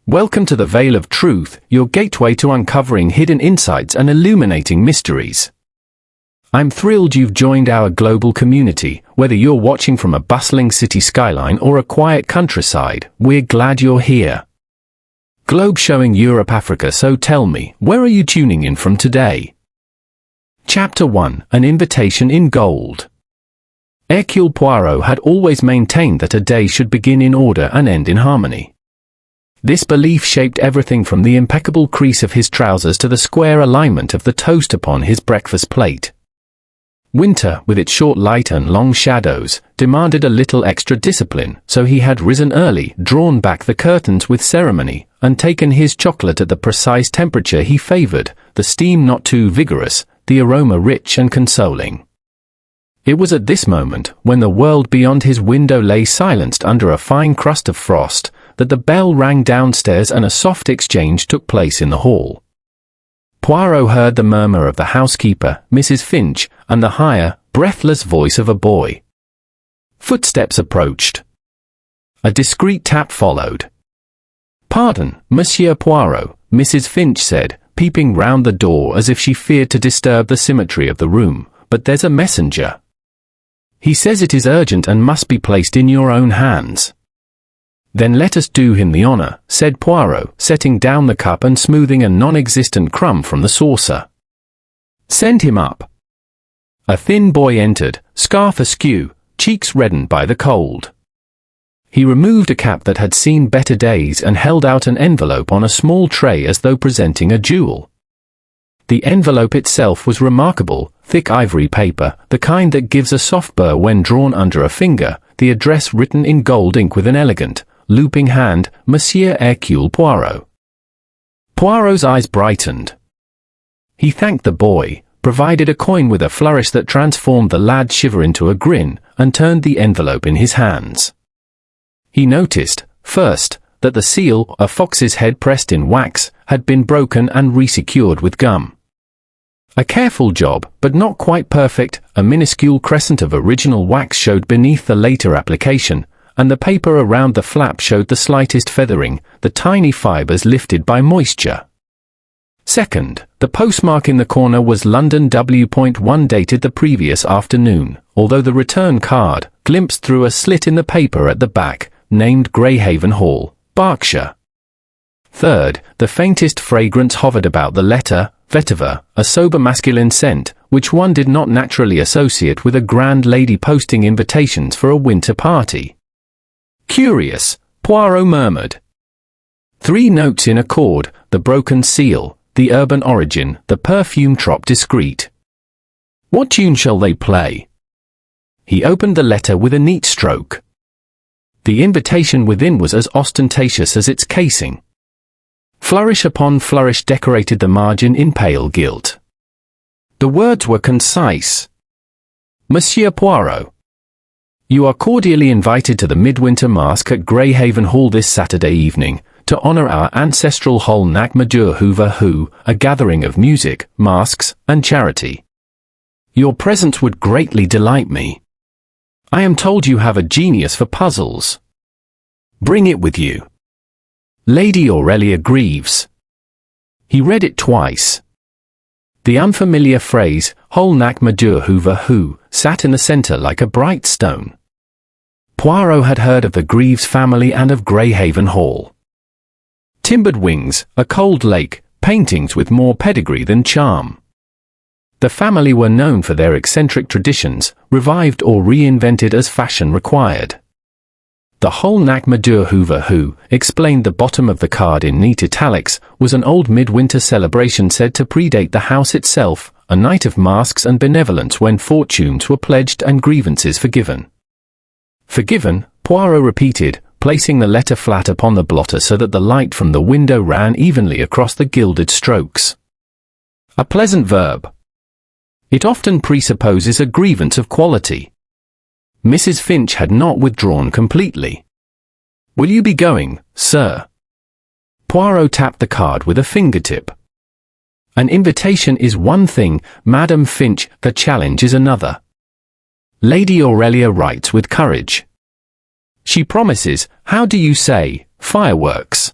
Welcome to the Veil of Truth, your gateway to uncovering hidden insights and illuminating mysteries. I'm thrilled you've joined our global community. Whether you're watching from a bustling city skyline or a quiet countryside, we're glad you're here. Globe showing Europe, Africa, so tell me, where are you tuning in from today? Chapter 1, An Invitation in Gold. Hercule Poirot had always maintained that a day should begin in order and end in harmony. This belief shaped everything from the impeccable crease of his trousers to the square alignment of the toast upon his breakfast plate. Winter, with its short light and long shadows, demanded a little extra discipline, so he had risen early, drawn back the curtains with ceremony, and taken his chocolate at the precise temperature he favored, the steam not too vigorous, the aroma rich and consoling. It was at this moment, when the world beyond his window lay silenced under a fine crust of frost, that the bell rang downstairs and a soft exchange took place in the hall. Poirot heard the murmur of the housekeeper, Mrs. Finch, and the higher, breathless voice of a boy. Footsteps approached. A discreet tap followed. "Pardon, Monsieur Poirot," Mrs. Finch said, peeping round the door as if she feared to disturb the symmetry of the room, "but there's a messenger. He says it is urgent and must be placed in your own hands." "Then let us do him the honor," said Poirot, setting down the cup and smoothing a non-existent crumb from the saucer. "Send him up." A thin boy entered, scarf askew, cheeks reddened by the cold. He removed a cap that had seen better days and held out an envelope on a small tray as though presenting a jewel. The envelope itself was remarkable, thick ivory paper, the kind that gives a soft burr when drawn under a finger, the address written in gold ink with an elegant, looping hand, Monsieur Hercule Poirot. Poirot's eyes brightened. He thanked the boy, provided a coin with a flourish that transformed the lad's shiver into a grin, and turned the envelope in his hands. He noticed, first, that the seal, a fox's head pressed in wax, had been broken and resecured with gum. A careful job, but not quite perfect. A minuscule crescent of original wax showed beneath the later application, and the paper around the flap showed the slightest feathering, the tiny fibers lifted by moisture. Second, the postmark in the corner was London W.1 dated the previous afternoon, although the return card, glimpsed through a slit in the paper at the back, named Greyhaven Hall, Berkshire. Third, the faintest fragrance hovered about the letter, vetiver, a sober masculine scent, which one did not naturally associate with a grand lady posting invitations for a winter party. "Curious," Poirot murmured. 3 notes in accord, the broken seal, the urban origin, the perfume trop discreet. What tune shall they play? He opened the letter with a neat stroke. The invitation within was as ostentatious as its casing. Flourish upon flourish decorated the margin in pale gilt. The words were concise. "Monsieur Poirot, you are cordially invited to the Midwinter Masque at Greyhaven Hall this Saturday evening, to honor our ancestral half-shrouded Hoover, a gathering of music, masks, and charity. Your presence would greatly delight me. I am told you have a genius for puzzles. Bring it with you. Lady Aurelia Greaves." He read it twice. The unfamiliar phrase, half-shrouded Hoover, sat in the center like a bright stone. Poirot had heard of the Greaves family and of Greyhaven Hall. Timbered wings, a cold lake, paintings with more pedigree than charm. The family were known for their eccentric traditions, revived or reinvented as fashion required. The half-shrouded Hoover, explained the bottom of the card in neat italics, was an old midwinter celebration said to predate the house itself, a night of masks and benevolence when fortunes were pledged and grievances forgiven. "Forgiven," Poirot repeated, placing the letter flat upon the blotter so that the light from the window ran evenly across the gilded strokes. A pleasant verb. It often presupposes a grievance of quality. Mrs. Finch had not withdrawn completely. "Will you be going, sir?" Poirot tapped the card with a fingertip. "An invitation is one thing, Madam Finch, the challenge is another. Lady Aurelia writes with courage. She promises, how do you say, fireworks.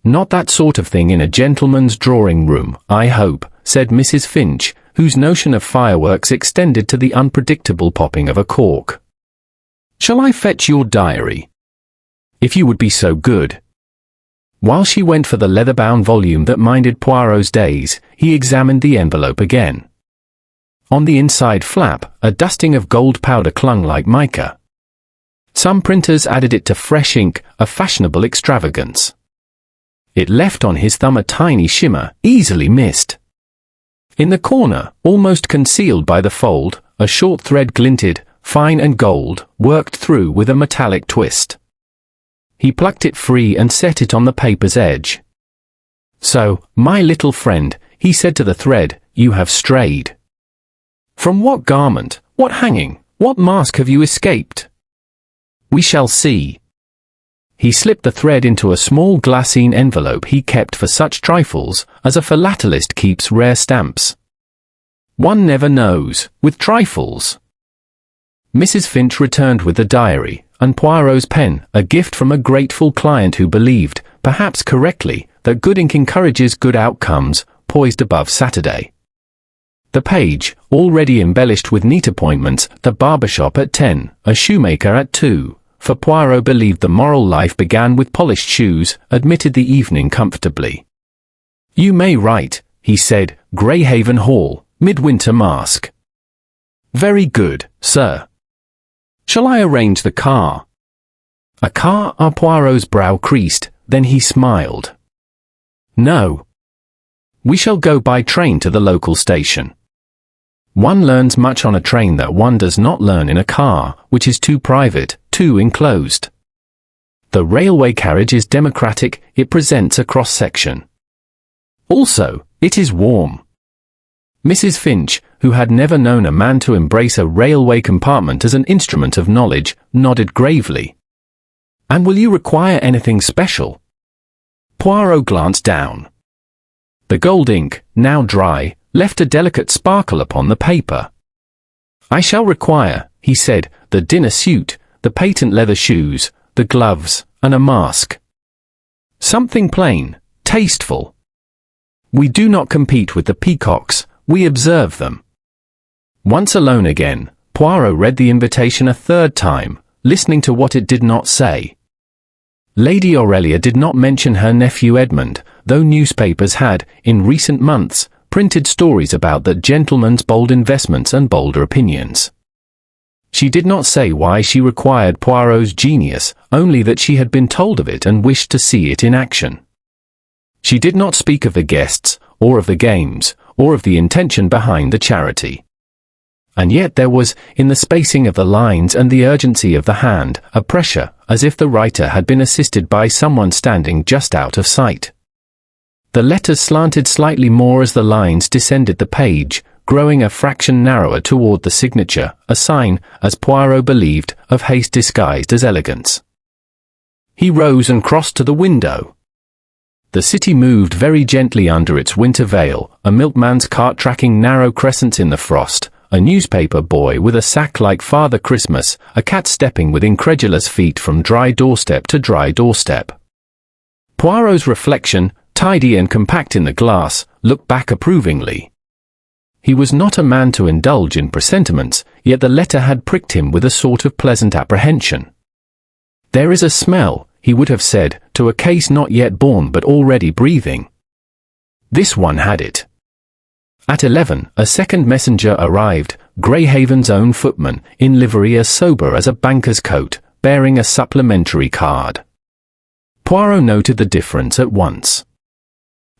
Not that sort of thing in a gentleman's drawing room, I hope, said Mrs. Finch, whose notion of fireworks extended to the unpredictable popping of a cork. Shall I fetch your diary? If you would be so good. While she went for the leather-bound volume that minded Poirot's days, he examined the envelope again. On the inside flap, a dusting of gold powder clung like mica. Some printers added it to fresh ink, a fashionable extravagance. It left on his thumb a tiny shimmer, easily missed. In the corner, almost concealed by the fold, a short thread glinted, fine and gold, worked through with a metallic twist. He plucked it free and set it on the paper's edge. So, my little friend, he said to the thread, you have strayed. From what garment, what hanging, what mask have you escaped? We shall see. He slipped the thread into a small glassine envelope he kept for such trifles as a philatelist keeps rare stamps. One never knows, with trifles. Mrs. Finch returned with the diary, and Poirot's pen, a gift from a grateful client who believed, perhaps correctly, that good ink encourages good outcomes, poised above Saturday. The page, already embellished with neat appointments, the barber shop at 10, a shoemaker at 2, for Poirot believed the moral life began with polished shoes, admitted the evening comfortably. You may write, he said, Greyhaven Hall, Midwinter Masque. Very good, sir. Shall I arrange the car? A car? Poirot's brow creased, then he smiled. No. We shall go by train to the local station. One learns much on a train that one does not learn in a car, which is too private, too enclosed. The railway carriage is democratic, it presents a cross-section. Also, it is warm. Mrs. Finch, who had never known a man to embrace a railway compartment as an instrument of knowledge, nodded gravely. And will you require anything special? Poirot glanced down. The gold ink, now dry, left a delicate sparkle upon the paper. I shall require, he said, the dinner suit, the patent leather shoes, the gloves, and a mask. Something plain, tasteful. We do not compete with the peacocks, we observe them. Once alone again, Poirot read the invitation a third time, listening to what it did not say. Lady Aurelia did not mention her nephew Edmund, though newspapers had, in recent months, printed stories about that gentleman's bold investments and bolder opinions. She did not say why she required Poirot's genius, only that she had been told of it and wished to see it in action. She did not speak of the guests, or of the games, or of the intention behind the charity. And yet there was, in the spacing of the lines and the urgency of the hand, a pressure, as if the writer had been assisted by someone standing just out of sight. The letters slanted slightly more as the lines descended the page, growing a fraction narrower toward the signature, a sign, as Poirot believed, of haste disguised as elegance. He rose and crossed to the window. The city moved very gently under its winter veil, a milkman's cart tracking narrow crescents in the frost, a newspaper boy with a sack like Father Christmas, a cat stepping with incredulous feet from dry doorstep to dry doorstep. Poirot's reflection, tidy and compact in the glass, looked back approvingly. He was not a man to indulge in presentiments, yet the letter had pricked him with a sort of pleasant apprehension. There is a smell, he would have said, to a case not yet born but already breathing. This one had it. At 11, a second messenger arrived, Greyhaven's own footman, in livery as sober as a banker's coat, bearing a supplementary card. Poirot noted the difference at once.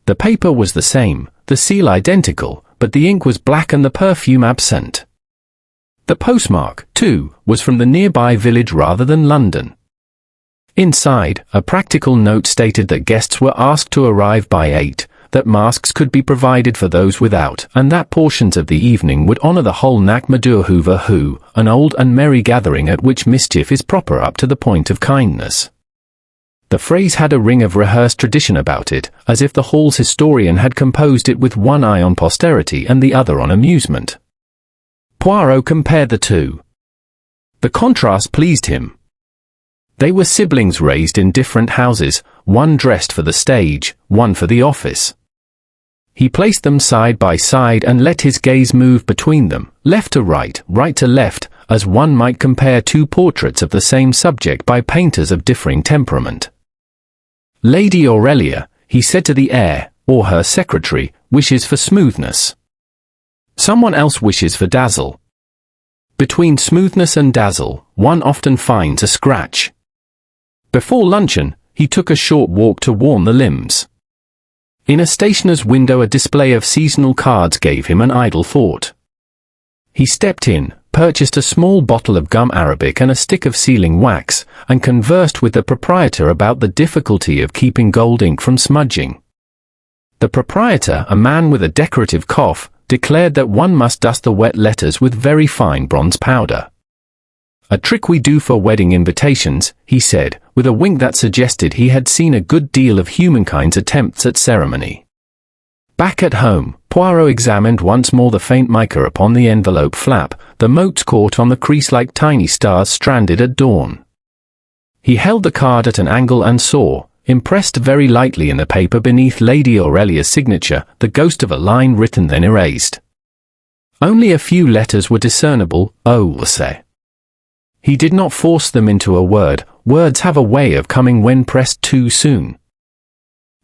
The paper was the same, the seal identical, but the ink was black and the perfume absent. The postmark, too, was from the nearby village rather than London. Inside, a practical note stated that guests were asked to arrive by 8, that masks could be provided for those without, and that portions of the evening would honour the whole Hoover, an old and merry gathering at which mischief is proper up to the point of kindness. The phrase had a ring of rehearsed tradition about it, as if the hall's historian had composed it with one eye on posterity and the other on amusement. Poirot compared the two. The contrast pleased him. They were siblings raised in different houses, one dressed for the stage, one for the office. He placed them side by side and let his gaze move between them, left to right to left, as one might compare two portraits of the same subject by painters of differing temperament. Lady Aurelia, he said to the heir, or her secretary, wishes for smoothness. Someone else wishes for dazzle. Between smoothness and dazzle, one often finds a scratch. Before luncheon, he took a short walk to warm the limbs. In a stationer's window a display of seasonal cards gave him an idle thought. He stepped in, purchased a small bottle of gum arabic and a stick of sealing wax, and conversed with the proprietor about the difficulty of keeping gold ink from smudging. The proprietor, a man with a decorative cough, declared that one must dust the wet letters with very fine bronze powder. A trick we do for wedding invitations, he said, with a wink that suggested he had seen a good deal of humankind's attempts at ceremony. Back at home, Poirot examined once more the faint mica upon the envelope flap, the motes caught on the crease like tiny stars stranded at dawn. He held the card at an angle and saw, impressed very lightly in the paper beneath Lady Aurelia's signature, the ghost of a line written then erased. Only a few letters were discernible, say. He did not force them into a word, words have a way of coming when pressed too soon.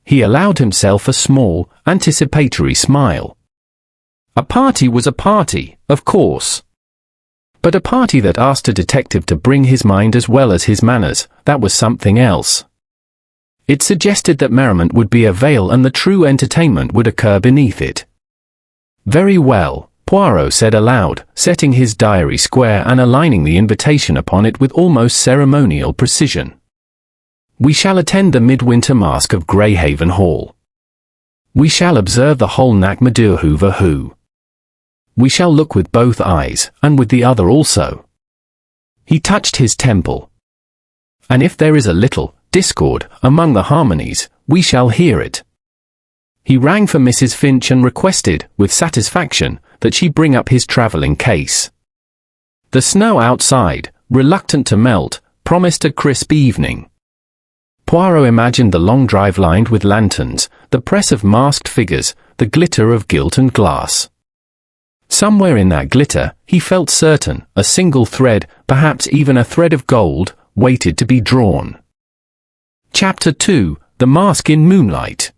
He allowed himself a small, anticipatory smile. A party was a party, of course. But a party that asked a detective to bring his mind as well as his manners, that was something else. It suggested that merriment would be a veil and the true entertainment would occur beneath it. Very well, Poirot said aloud, setting his diary square and aligning the invitation upon it with almost ceremonial precision. We shall attend the Midwinter Masque of Greyhaven Hall. We shall observe the whole Hoover. We shall look with both eyes, and with the other also. He touched his temple. And if there is a little discord among the harmonies, we shall hear it. He rang for Mrs. Finch and requested, with satisfaction, that she bring up his travelling case. The snow outside, reluctant to melt, promised a crisp evening. Poirot imagined the long drive lined with lanterns, the press of masked figures, the glitter of gilt and glass. Somewhere in that glitter, he felt certain, a single thread, perhaps even a thread of gold, waited to be drawn. Chapter 2, The Masque in Moonlight.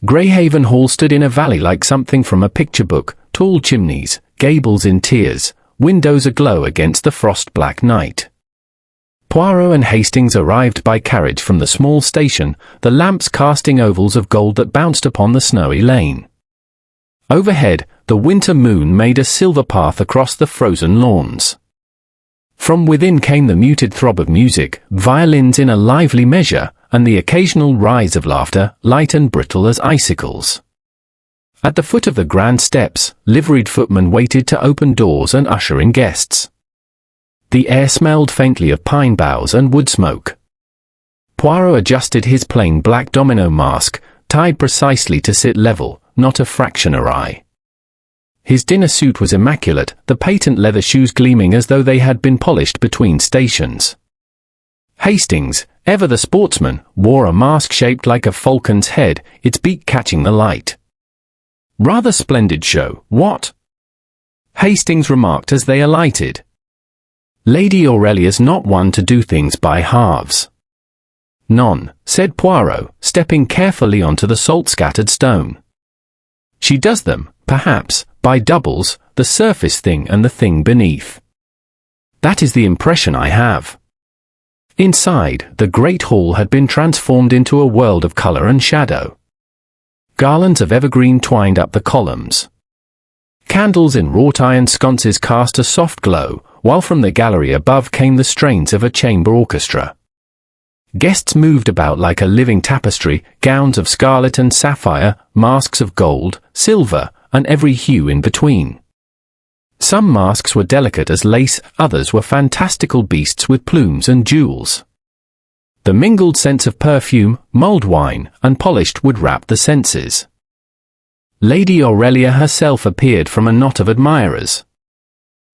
Greyhaven Hall stood in a valley like something from a picture book, tall chimneys, gables in tiers, windows aglow against the frost-black night. Poirot and Hastings arrived by carriage from the small station, the lamps casting ovals of gold that bounced upon the snowy lane. Overhead, the winter moon made a silver path across the frozen lawns. From within came the muted throb of music, violins in a lively measure, and the occasional rise of laughter, light and brittle as icicles. At the foot of the grand steps, liveried footmen waited to open doors and usher in guests. The air smelled faintly of pine boughs and wood smoke. Poirot adjusted his plain black domino mask, tied precisely to sit level, not a fraction awry. His dinner suit was immaculate, the patent leather shoes gleaming as though they had been polished between stations. Hastings, ever the sportsman, wore a mask shaped like a falcon's head, its beak catching the light. Rather splendid show, what? Hastings remarked as they alighted. Lady Aurelia's not one to do things by halves. None, said Poirot, stepping carefully onto the salt-scattered stone. She does them, perhaps, by doubles, the surface thing and the thing beneath. That is the impression I have. Inside, the great hall had been transformed into a world of colour and shadow. Garlands of evergreen twined up the columns. Candles in wrought iron sconces cast a soft glow, while from the gallery above came the strains of a chamber orchestra. Guests moved about like a living tapestry, gowns of scarlet and sapphire, masks of gold, silver, and every hue in between. Some masks were delicate as lace, others were fantastical beasts with plumes and jewels. The mingled scents of perfume, mulled wine, and polished wood wrapped the senses. Lady Aurelia herself appeared from a knot of admirers.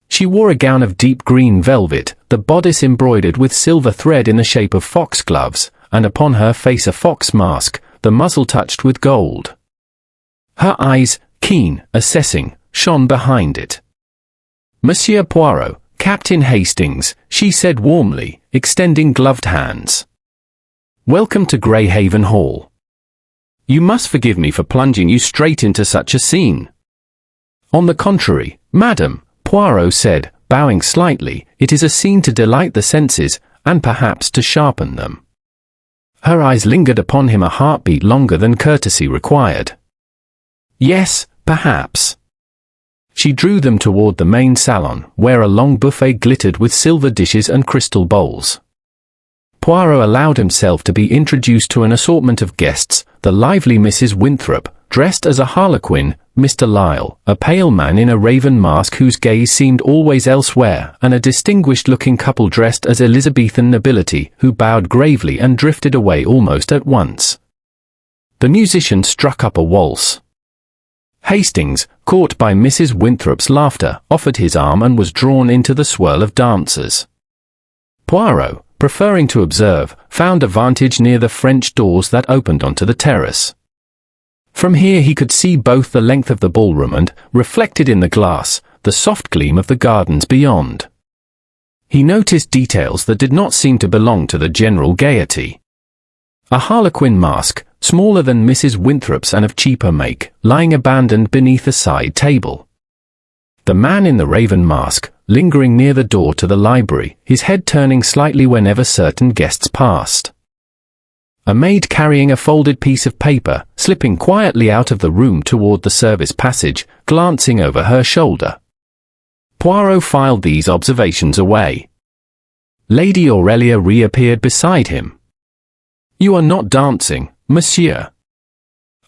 She wore a gown of deep green velvet, the bodice embroidered with silver thread in the shape of foxgloves, and upon her face a fox mask, the muzzle touched with gold. Her eyes, keen, assessing, shone behind it. "Monsieur Poirot, Captain Hastings," she said warmly, extending gloved hands. "Welcome to Greyhaven Hall. You must forgive me for plunging you straight into such a scene." "On the contrary, madam," Poirot said, bowing slightly, "it is a scene to delight the senses, and perhaps to sharpen them." Her eyes lingered upon him a heartbeat longer than courtesy required. "Yes, perhaps." She drew them toward the main salon, where a long buffet glittered with silver dishes and crystal bowls. Poirot allowed himself to be introduced to an assortment of guests: the lively Mrs. Winthrop, dressed as a harlequin, Mr. Lyle, a pale man in a raven mask whose gaze seemed always elsewhere, and a distinguished-looking couple dressed as Elizabethan nobility, who bowed gravely and drifted away almost at once. The musician struck up a waltz. Hastings, caught by Mrs. Winthrop's laughter, offered his arm and was drawn into the swirl of dancers. Poirot, preferring to observe, found a vantage near the French doors that opened onto the terrace. From here he could see both the length of the ballroom and, reflected in the glass, the soft gleam of the gardens beyond. He noticed details that did not seem to belong to the general gaiety. A harlequin mask, smaller than Mrs. Winthrop's and of cheaper make, lying abandoned beneath a side table. The man in the raven mask, lingering near the door to the library, his head turning slightly whenever certain guests passed. A maid carrying a folded piece of paper, slipping quietly out of the room toward the service passage, glancing over her shoulder. Poirot filed these observations away. Lady Aurelia reappeared beside him. "You are not dancing, monsieur."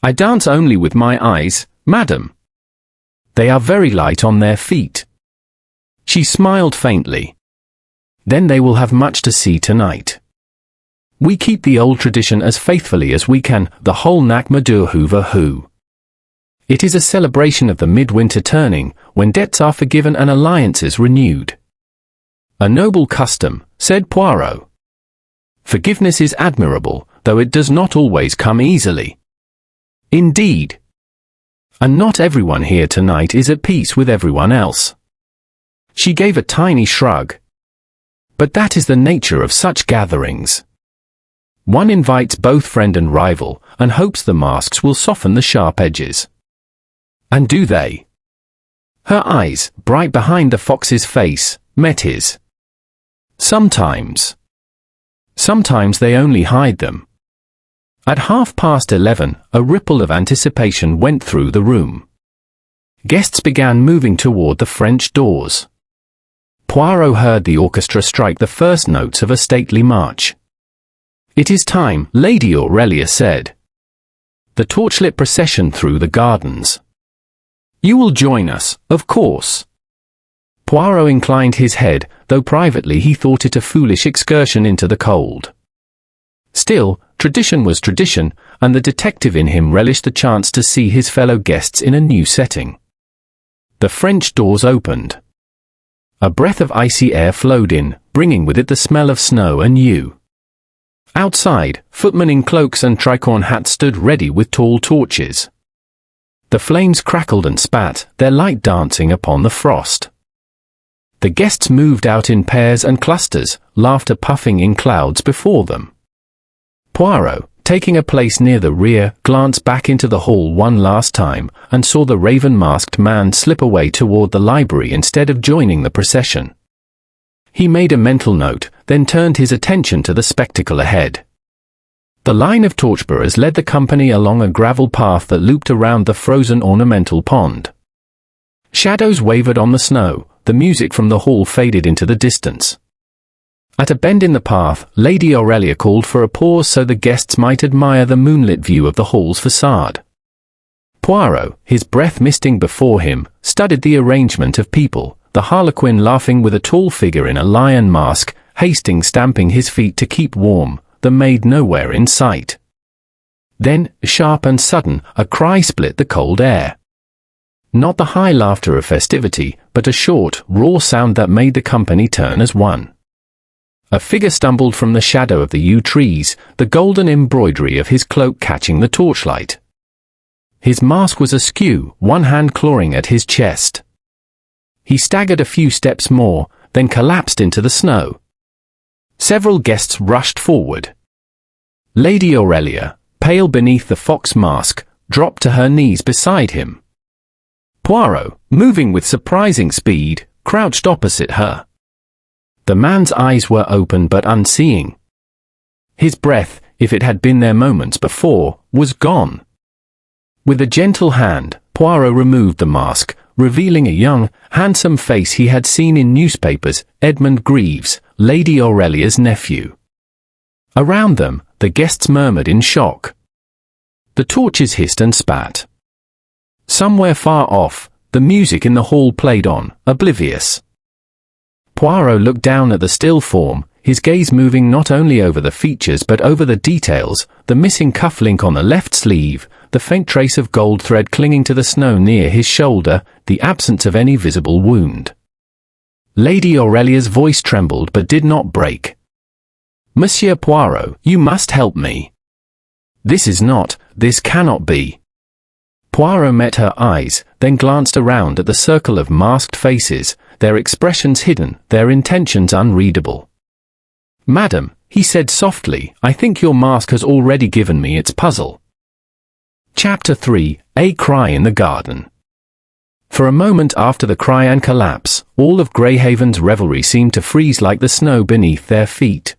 "I dance only with my eyes, madam. They are very light on their feet." She smiled faintly. "Then they will have much to see tonight. We keep the old tradition as faithfully as we can, the whole Nac Madur Hoover Who. It is a celebration of the midwinter turning, when debts are forgiven and alliances renewed." "A noble custom," said Poirot. "Forgiveness is admirable, though it does not always come easily." "Indeed. And not everyone here tonight is at peace with everyone else." She gave a tiny shrug. "But that is the nature of such gatherings. One invites both friend and rival, and hopes the masks will soften the sharp edges." "And do they?" Her eyes, bright behind the fox's face, met his. "Sometimes. Sometimes they only hide them." At 11:30, a ripple of anticipation went through the room. Guests began moving toward the French doors. Poirot heard the orchestra strike the first notes of a stately march. "It is time," Lady Aurelia said. The torchlit procession through the gardens. "You will join us, of course." Poirot inclined his head, though privately he thought it a foolish excursion into the cold. Still, tradition was tradition, and the detective in him relished the chance to see his fellow guests in a new setting. The French doors opened. A breath of icy air flowed in, bringing with it the smell of snow and yew. Outside, footmen in cloaks and tricorn hats stood ready with tall torches. The flames crackled and spat, their light dancing upon the frost. The guests moved out in pairs and clusters, laughter puffing in clouds before them. Poirot, taking a place near the rear, glanced back into the hall one last time, and saw the raven-masked man slip away toward the library instead of joining the procession. He made a mental note, then turned his attention to the spectacle ahead. The line of torchbearers led the company along a gravel path that looped around the frozen ornamental pond. Shadows wavered on the snow, the music from the hall faded into the distance. At a bend in the path, Lady Aurelia called for a pause so the guests might admire the moonlit view of the hall's facade. Poirot, his breath misting before him, studied the arrangement of people, the harlequin laughing with a tall figure in a lion mask, Hastings stamping his feet to keep warm, the maid nowhere in sight. Then, sharp and sudden, a cry split the cold air. Not the high laughter of festivity, but a short, raw sound that made the company turn as one. A figure stumbled from the shadow of the yew trees, the golden embroidery of his cloak catching the torchlight. His mask was askew, one hand clawing at his chest. He staggered a few steps more, then collapsed into the snow. Several guests rushed forward. Lady Aurelia, pale beneath the fox mask, dropped to her knees beside him. Poirot, moving with surprising speed, crouched opposite her. The man's eyes were open but unseeing. His breath, if it had been there moments before, was gone. With a gentle hand, Poirot removed the mask, revealing a young, handsome face he had seen in newspapers, Edmund Greaves, Lady Aurelia's nephew. Around them, the guests murmured in shock. The torches hissed and spat. Somewhere far off, the music in the hall played on, oblivious. Poirot looked down at the still form, his gaze moving not only over the features but over the details, the missing cufflink on the left sleeve, the faint trace of gold thread clinging to the snow near his shoulder, the absence of any visible wound. Lady Aurelia's voice trembled but did not break. "Monsieur Poirot, you must help me. This cannot be." Poirot met her eyes, then glanced around at the circle of masked faces, their expressions hidden, their intentions unreadable. "Madam," he said softly, "I think your mask has already given me its puzzle." Chapter 3, A Cry in the Garden. For a moment after the cry and collapse, all of Greyhaven's revelry seemed to freeze like the snow beneath their feet.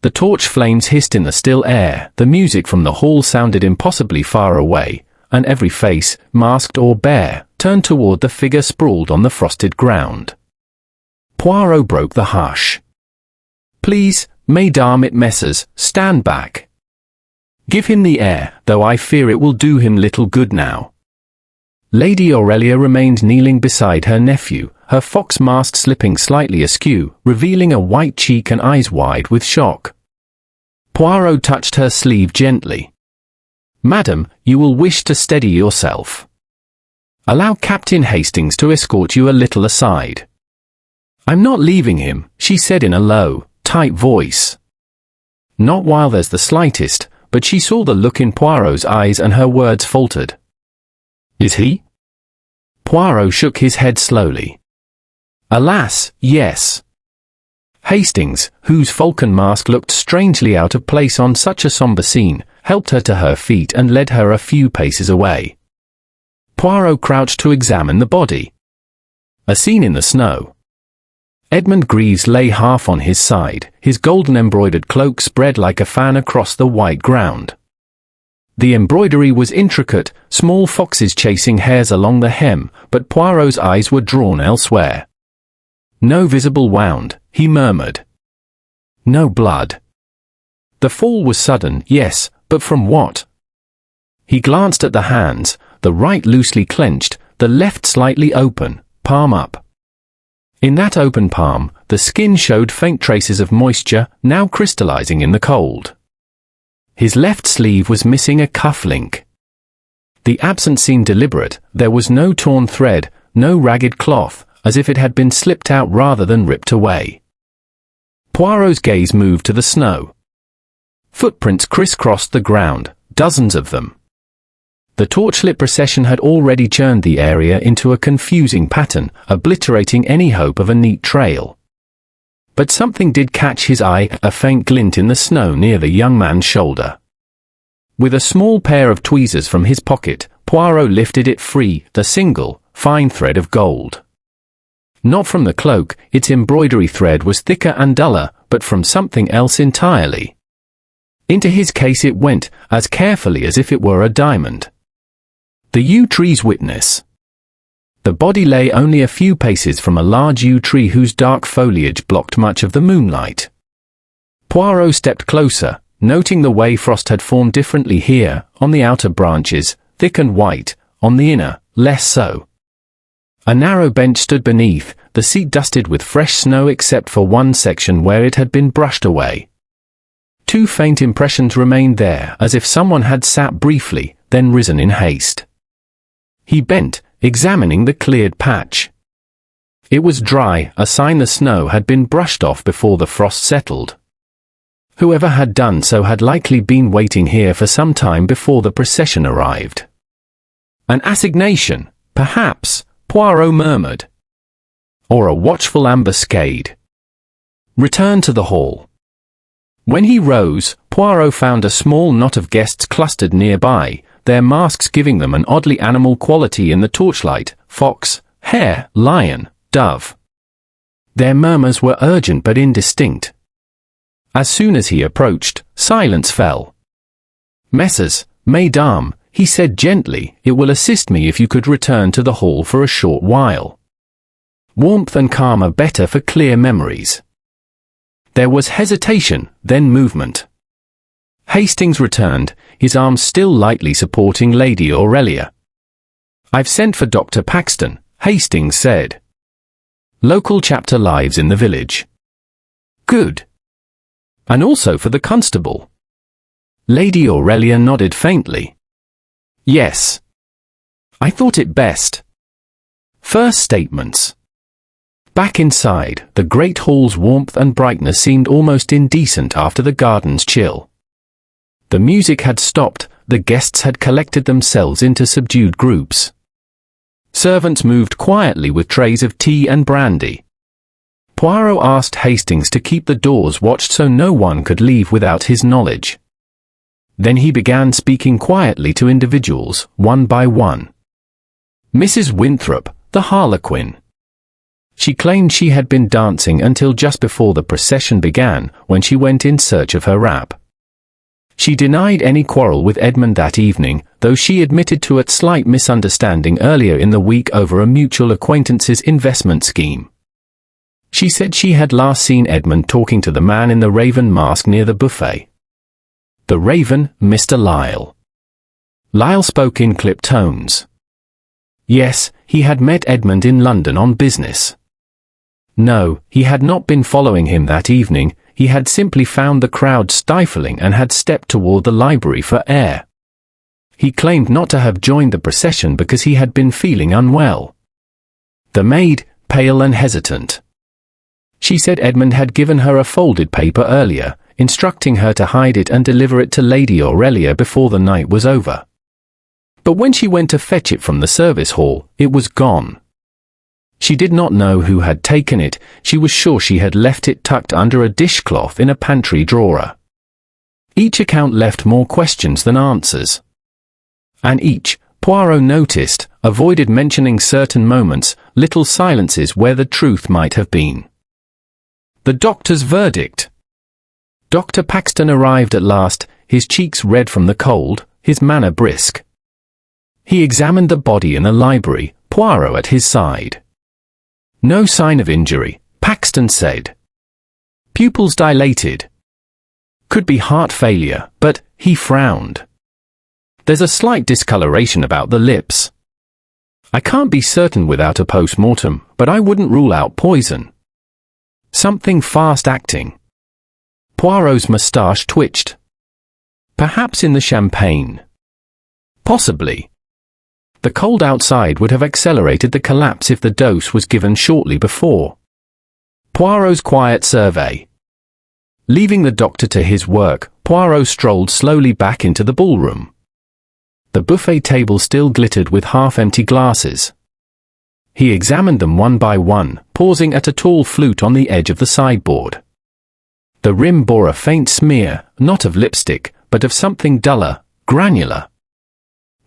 The torch flames hissed in the still air, the music from the hall sounded impossibly far away, and every face, masked or bare, turned toward the figure sprawled on the frosted ground. Poirot broke the hush. "Please, mesdames et messieurs, stand back. Give him the air, though I fear it will do him little good now." Lady Aurelia remained kneeling beside her nephew, her fox mask slipping slightly askew, revealing a white cheek and eyes wide with shock. Poirot touched her sleeve gently. "Madam, you will wish to steady yourself. Allow Captain Hastings to escort you a little aside." "I'm not leaving him," she said in a low, tight voice. "Not while there's the slightest," but she saw the look in Poirot's eyes and her words faltered. "Is he?" Poirot shook his head slowly. "Alas, yes." Hastings, whose falcon mask looked strangely out of place on such a somber scene, helped her to her feet and led her a few paces away. Poirot crouched to examine the body. A scene in the snow. Edmund Greaves lay half on his side, his golden-embroidered cloak spread like a fan across the white ground. The embroidery was intricate, small foxes chasing hares along the hem, but Poirot's eyes were drawn elsewhere. "No visible wound," he murmured. "No blood. The fall was sudden, yes, but from what?" He glanced at the hands, the right loosely clenched, the left slightly open, palm up. In that open palm, the skin showed faint traces of moisture, now crystallizing in the cold. His left sleeve was missing a cufflink. The absence seemed deliberate, there was no torn thread, no ragged cloth, as if it had been slipped out rather than ripped away. Poirot's gaze moved to the snow. Footprints crisscrossed the ground, dozens of them. The torchlit procession had already churned the area into a confusing pattern, obliterating any hope of a neat trail. But something did catch his eye, a faint glint in the snow near the young man's shoulder. With a small pair of tweezers from his pocket, Poirot lifted it free, the single, fine thread of gold. Not from the cloak, its embroidery thread was thicker and duller, but from something else entirely. Into his case it went, as carefully as if it were a diamond. The yew tree's witness. The body lay only a few paces from a large yew tree whose dark foliage blocked much of the moonlight. Poirot stepped closer, noting the way frost had formed differently here, on the outer branches, thick and white, on the inner, less so. A narrow bench stood beneath, the seat dusted with fresh snow except for one section where it had been brushed away. Two faint impressions remained there, as if someone had sat briefly, then risen in haste. He bent, examining the cleared patch. It was dry, a sign the snow had been brushed off before the frost settled. Whoever had done so had likely been waiting here for some time before the procession arrived. An assignation, perhaps, Poirot murmured. Or a watchful ambuscade. Return to the hall. When he rose, Poirot found a small knot of guests clustered nearby, their masks giving them an oddly animal quality in the torchlight: fox, hare, lion, dove. Their murmurs were urgent but indistinct. As soon as he approached, silence fell. Messrs, mesdames, he said gently, it will assist me if you could return to the hall for a short while. Warmth and calm are better for clear memories. There was hesitation, then movement. Hastings returned, his arms still lightly supporting Lady Aurelia. I've sent for Dr. Paxton, Hastings said. Local chapter lives in the village. Good. And also for the constable. Lady Aurelia nodded faintly. Yes. I thought it best. First statements. Back inside, the great hall's warmth and brightness seemed almost indecent after the garden's chill. The music had stopped, the guests had collected themselves into subdued groups. Servants moved quietly with trays of tea and brandy. Poirot asked Hastings to keep the doors watched so no one could leave without his knowledge. Then he began speaking quietly to individuals, one by one. Mrs. Winthrop, the harlequin. She claimed she had been dancing until just before the procession began, when she went in search of her wrap. She denied any quarrel with Edmund that evening, though she admitted to a slight misunderstanding earlier in the week over a mutual acquaintance's investment scheme. She said she had last seen Edmund talking to the man in the Raven Masque near the buffet. The Raven, Mr. Lyle. Lyle spoke in clipped tones. Yes, he had met Edmund in London on business. No, he had not been following him that evening, he had simply found the crowd stifling and had stepped toward the library for air. He claimed not to have joined the procession because he had been feeling unwell. The maid, pale and hesitant. She said Edmund had given her a folded paper earlier, instructing her to hide it and deliver it to Lady Aurelia before the night was over. But when she went to fetch it from the service hall, it was gone. She did not know who had taken it, she was sure she had left it tucked under a dishcloth in a pantry drawer. Each account left more questions than answers. And each, Poirot noticed, avoided mentioning certain moments, little silences where the truth might have been. The doctor's verdict. Dr. Paxton arrived at last, his cheeks red from the cold, his manner brisk. He examined the body in the library, Poirot at his side. No sign of injury, Paxton said. Pupils dilated. Could be heart failure, but, he frowned. There's a slight discoloration about the lips. I can't be certain without a post-mortem, but I wouldn't rule out poison. Something fast-acting. Poirot's moustache twitched. Perhaps in the champagne. Possibly. The cold outside would have accelerated the collapse if the dose was given shortly before. Poirot's quiet survey. Leaving the doctor to his work, Poirot strolled slowly back into the ballroom. The buffet table still glittered with half-empty glasses. He examined them one by one, pausing at a tall flute on the edge of the sideboard. The rim bore a faint smear, not of lipstick, but of something duller, granular.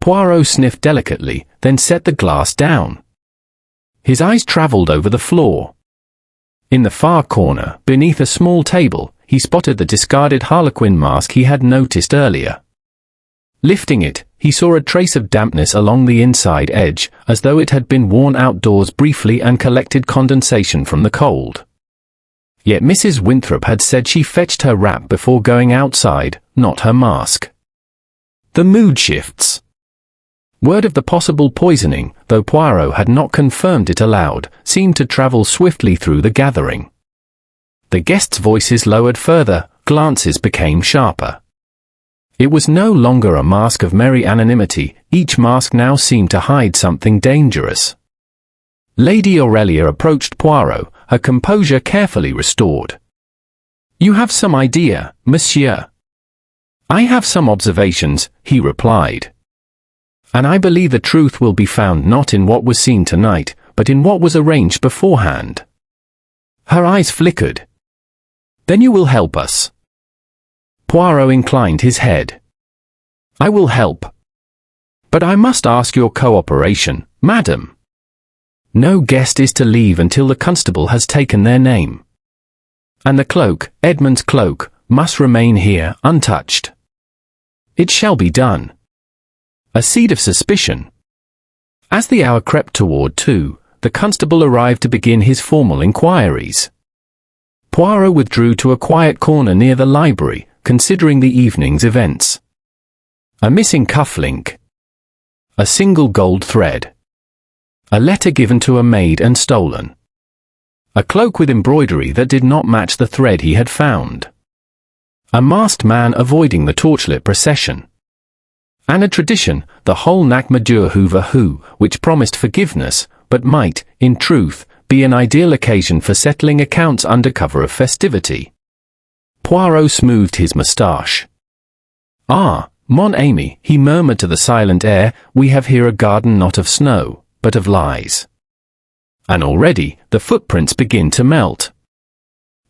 Poirot sniffed delicately, then set the glass down. His eyes travelled over the floor. In the far corner, beneath a small table, he spotted the discarded harlequin mask he had noticed earlier. Lifting it, he saw a trace of dampness along the inside edge, as though it had been worn outdoors briefly and collected condensation from the cold. Yet Mrs. Winthrop had said she fetched her wrap before going outside, not her mask. The mood shifts. Word of the possible poisoning, though Poirot had not confirmed it aloud, seemed to travel swiftly through the gathering. The guests' voices lowered further, glances became sharper. It was no longer a mask of merry anonymity, each mask now seemed to hide something dangerous. Lady Aurelia approached Poirot, her composure carefully restored. "You have some idea, monsieur?" "I have some observations," he replied. "And I believe the truth will be found not in what was seen tonight, but in what was arranged beforehand." Her eyes flickered. "Then you will help us?" Poirot inclined his head. "I will help. But I must ask your cooperation, madam. No guest is to leave until the constable has taken their name. And the cloak, Edmund's cloak, must remain here untouched." "It shall be done." A seed of suspicion. As the hour crept toward 2, the constable arrived to begin his formal inquiries. Poirot withdrew to a quiet corner near the library, considering the evening's events. A missing cufflink. A single gold thread. A letter given to a maid and stolen. A cloak with embroidery that did not match the thread he had found. A masked man avoiding the torchlit procession. And a tradition, the whole Nacmadure Hoover Who, which promised forgiveness, but might, in truth, be an ideal occasion for settling accounts under cover of festivity. Poirot smoothed his moustache. "Ah, mon ami," he murmured to the silent air, "we have here a garden not of snow, but of lies. And already, the footprints begin to melt.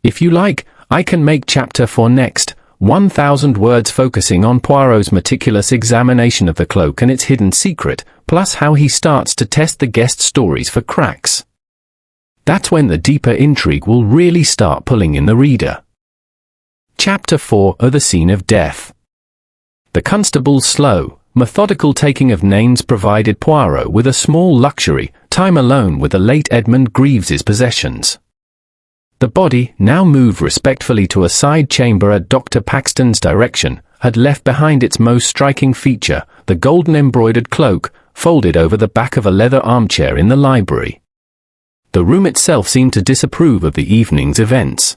If you like, I can make chapter 4 next, 1,000 words focusing on Poirot's meticulous examination of the cloak and its hidden secret, plus how he starts to test the guest stories for cracks. That's when the deeper intrigue will really start pulling in the reader. Chapter 4 of the scene of death. The constable's slow, methodical taking of names provided Poirot with a small luxury, time alone with the late Edmund Greaves's possessions. The body, now moved respectfully to a side chamber at Dr. Paxton's direction, had left behind its most striking feature, the golden-embroidered cloak, folded over the back of a leather armchair in the library. The room itself seemed to disapprove of the evening's events.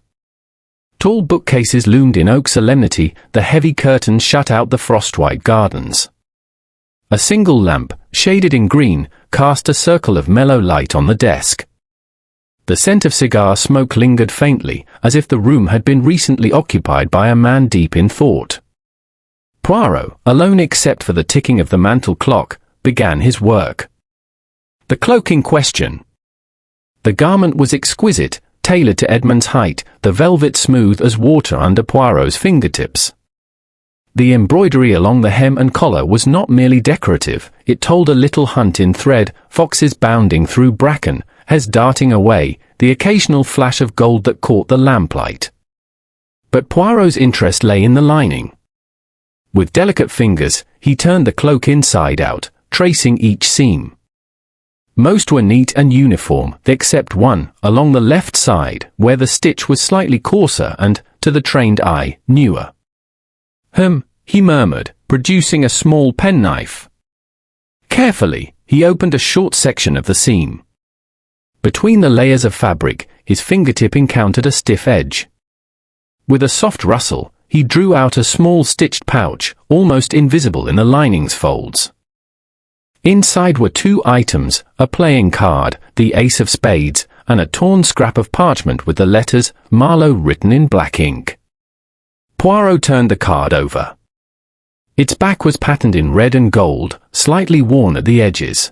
Tall bookcases loomed in oak solemnity, the heavy curtains shut out the frost-white gardens. A single lamp, shaded in green, cast a circle of mellow light on the desk. The scent of cigar smoke lingered faintly, as if the room had been recently occupied by a man deep in thought. Poirot, alone except for the ticking of the mantel clock, began his work. The cloak in question. The garment was exquisite, tailored to Edmund's height, the velvet smooth as water under Poirot's fingertips. The embroidery along the hem and collar was not merely decorative, it told a little hunt in thread, foxes bounding through bracken, hares darting away, the occasional flash of gold that caught the lamplight. But Poirot's interest lay in the lining. With delicate fingers, he turned the cloak inside out, tracing each seam. Most were neat and uniform, except one, along the left side, where the stitch was slightly coarser and, to the trained eye, newer. He murmured, producing a small penknife. Carefully, he opened a short section of the seam. Between the layers of fabric, his fingertip encountered a stiff edge. With a soft rustle, he drew out a small stitched pouch, almost invisible in the lining's folds. Inside were 2 items, a playing card, the ace of spades, and a torn scrap of parchment with the letters Marlowe written in black ink. Poirot turned the card over. Its back was patterned in red and gold, slightly worn at the edges.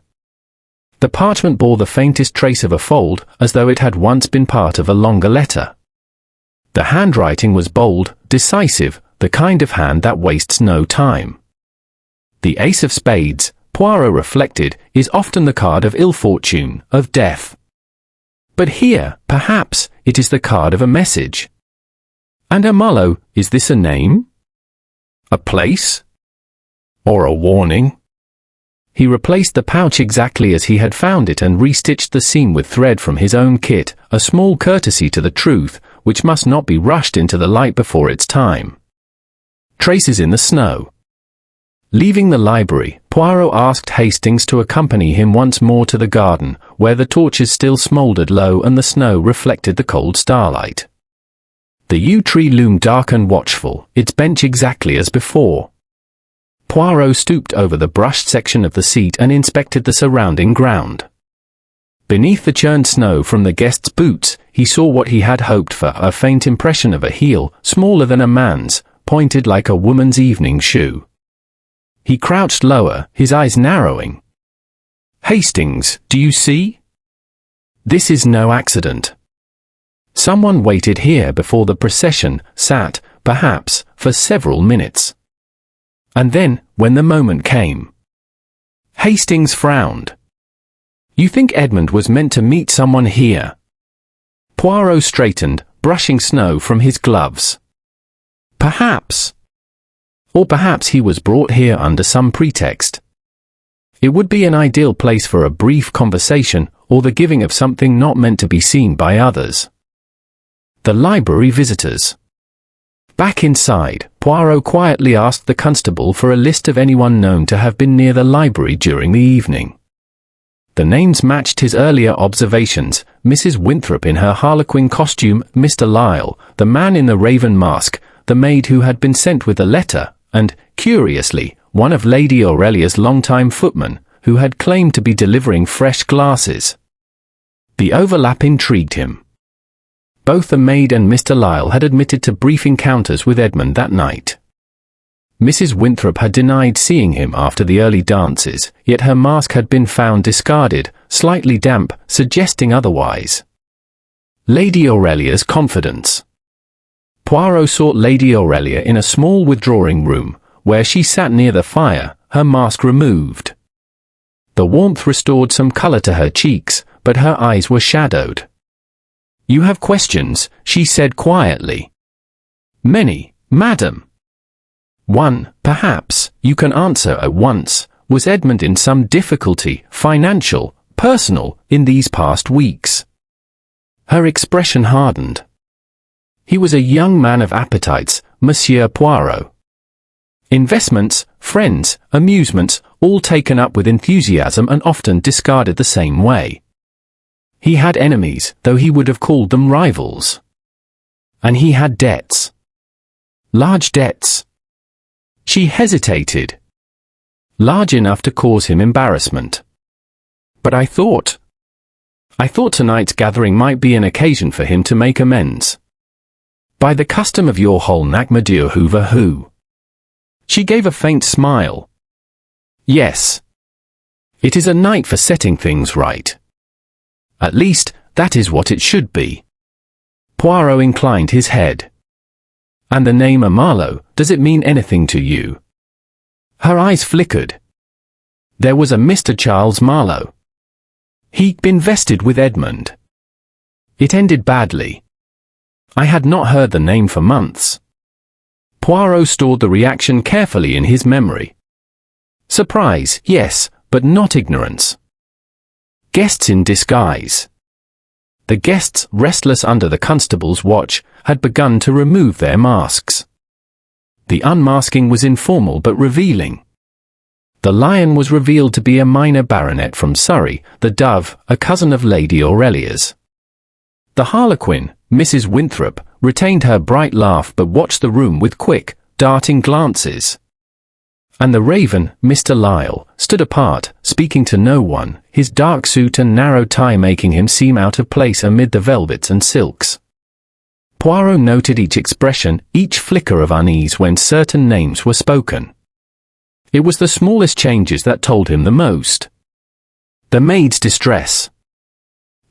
The parchment bore the faintest trace of a fold, as though it had once been part of a longer letter. The handwriting was bold, decisive, the kind of hand that wastes no time. The ace of spades, Poirot reflected, is often the card of ill fortune, of death. But here, perhaps, it is the card of a message. And a Marlowe, is this a name? A place? Or a warning? He replaced the pouch exactly as he had found it and restitched the seam with thread from his own kit, a small courtesy to the truth, which must not be rushed into the light before its time. Traces in the snow. Leaving the library, Poirot asked Hastings to accompany him once more to the garden, where the torches still smouldered low and the snow reflected the cold starlight. The yew tree loomed dark and watchful, its bench exactly as before. Poirot stooped over the brushed section of the seat and inspected the surrounding ground. Beneath the churned snow from the guest's boots, he saw what he had hoped for, a faint impression of a heel, smaller than a man's, pointed like a woman's evening shoe. He crouched lower, his eyes narrowing. "Hastings, do you see? This is no accident. Someone waited here before the procession, sat, perhaps, for several minutes. And then, when the moment came..." Hastings frowned. "You think Edmund was meant to meet someone here?" Poirot straightened, brushing snow from his gloves. "Perhaps. Or perhaps he was brought here under some pretext. It would be an ideal place for a brief conversation, or the giving of something not meant to be seen by others." The library visitors. Back inside, Poirot quietly asked the constable for a list of anyone known to have been near the library during the evening. The names matched his earlier observations: Mrs. Winthrop in her harlequin costume, Mr. Lyle, the man in the raven mask, the maid who had been sent with the letter, and, curiously, one of Lady Aurelia's longtime footmen, who had claimed to be delivering fresh glasses. The overlap intrigued him. Both the maid and Mr. Lyle had admitted to brief encounters with Edmund that night. Mrs. Winthrop had denied seeing him after the early dances, yet her mask had been found discarded, slightly damp, suggesting otherwise. Lady Aurelia's confidence. Poirot sought Lady Aurelia in a small withdrawing room, where she sat near the fire, her mask removed. The warmth restored some color to her cheeks, but her eyes were shadowed. "You have questions," she said quietly. "Many, madam." "One, perhaps, you can answer at once. Was Edmund in some difficulty, financial, personal, in these past weeks?" Her expression hardened. "He was a young man of appetites, Monsieur Poirot. Investments, friends, amusements, all taken up with enthusiasm and often discarded the same way. He had enemies, though he would have called them rivals. And he had debts. Large debts." She hesitated. "Large enough to cause him embarrassment. But I thought tonight's gathering might be an occasion for him to make amends. By the custom of your whole Macmadure Hoover who?" She gave a faint smile. "Yes. It is a night for setting things right. At least, that is what it should be." Poirot inclined his head. "And the name Marlowe, does it mean anything to you?" Her eyes flickered. "There was a Mr. Charles Marlowe. He'd been vested with Edmund. It ended badly. I had not heard the name for months." Poirot stored the reaction carefully in his memory. Surprise, yes, but not ignorance. Guests in disguise. The guests, restless under the constable's watch, had begun to remove their masks. The unmasking was informal but revealing. The lion was revealed to be a minor baronet from Surrey, the dove, a cousin of Lady Aurelia's. The harlequin, Mrs. Winthrop, retained her bright laugh but watched the room with quick, darting glances. And the raven, Mr. Lyle, stood apart, speaking to no one, his dark suit and narrow tie making him seem out of place amid the velvets and silks. Poirot noted each expression, each flicker of unease when certain names were spoken. It was the smallest changes that told him the most. The maid's distress.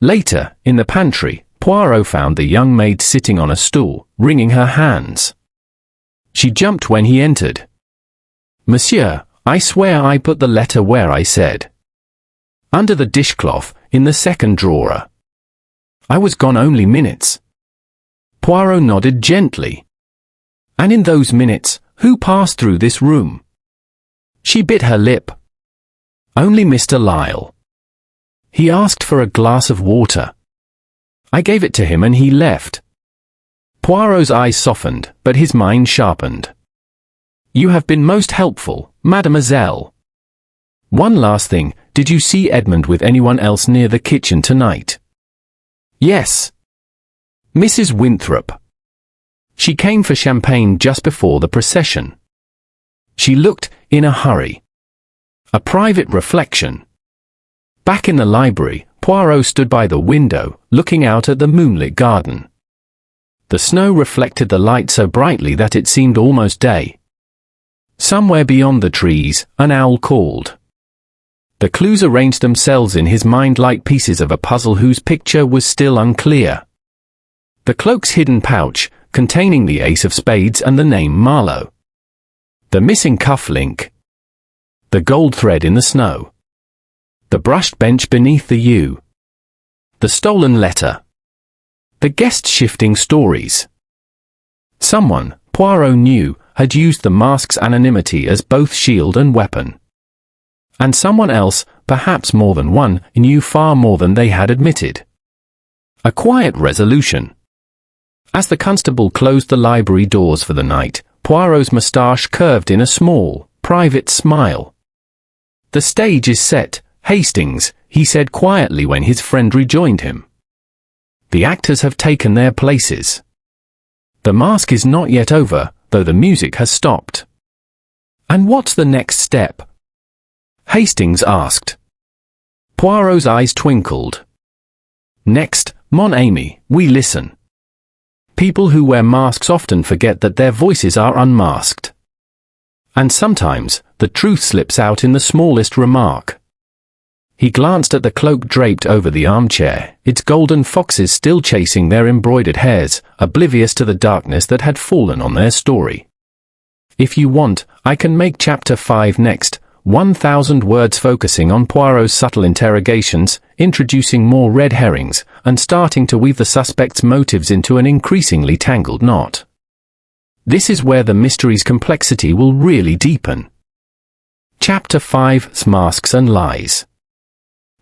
Later, in the pantry, Poirot found the young maid sitting on a stool, wringing her hands. She jumped when he entered. "Monsieur, I swear I put the letter where I said. Under the dishcloth, in the second drawer. I was gone only minutes." Poirot nodded gently. "And in those minutes, who passed through this room?" She bit her lip. "Only Mr. Lyle. He asked for a glass of water. I gave it to him and he left." Poirot's eyes softened, but his mind sharpened. "You have been most helpful, mademoiselle. One last thing, did you see Edmund with anyone else near the kitchen tonight?" "Yes. Mrs. Winthrop. She came for champagne just before the procession. She looked in a hurry." A private reflection. Back in the library, Poirot stood by the window, looking out at the moonlit garden. The snow reflected the light so brightly that it seemed almost day. Somewhere beyond the trees, an owl called. The clues arranged themselves in his mind like pieces of a puzzle whose picture was still unclear. The cloak's hidden pouch, containing the ace of spades and the name Marlowe. The missing cuff link. The gold thread in the snow. The brushed bench beneath the yew. The stolen letter. The guest's shifting stories. Someone, Poirot knew, had used the mask's anonymity as both shield and weapon. And someone else, perhaps more than one, knew far more than they had admitted. A quiet resolution. As the constable closed the library doors for the night, Poirot's moustache curved in a small, private smile. "The stage is set, Hastings," he said quietly when his friend rejoined him. "The actors have taken their places. The masque is not yet over, though the music has stopped." "And what's the next step?" Hastings asked. Poirot's eyes twinkled. "Next, mon ami, we listen. People who wear masks often forget that their voices are unmasked. And sometimes, the truth slips out in the smallest remark." He glanced at the cloak draped over the armchair, its golden foxes still chasing their embroidered hairs, oblivious to the darkness that had fallen on their story. "If you want, I can make chapter 5 next, 1,000 words focusing on Poirot's subtle interrogations, introducing more red herrings, and starting to weave the suspect's motives into an increasingly tangled knot. This is where the mystery's complexity will really deepen." Chapter 5: Masks and Lies.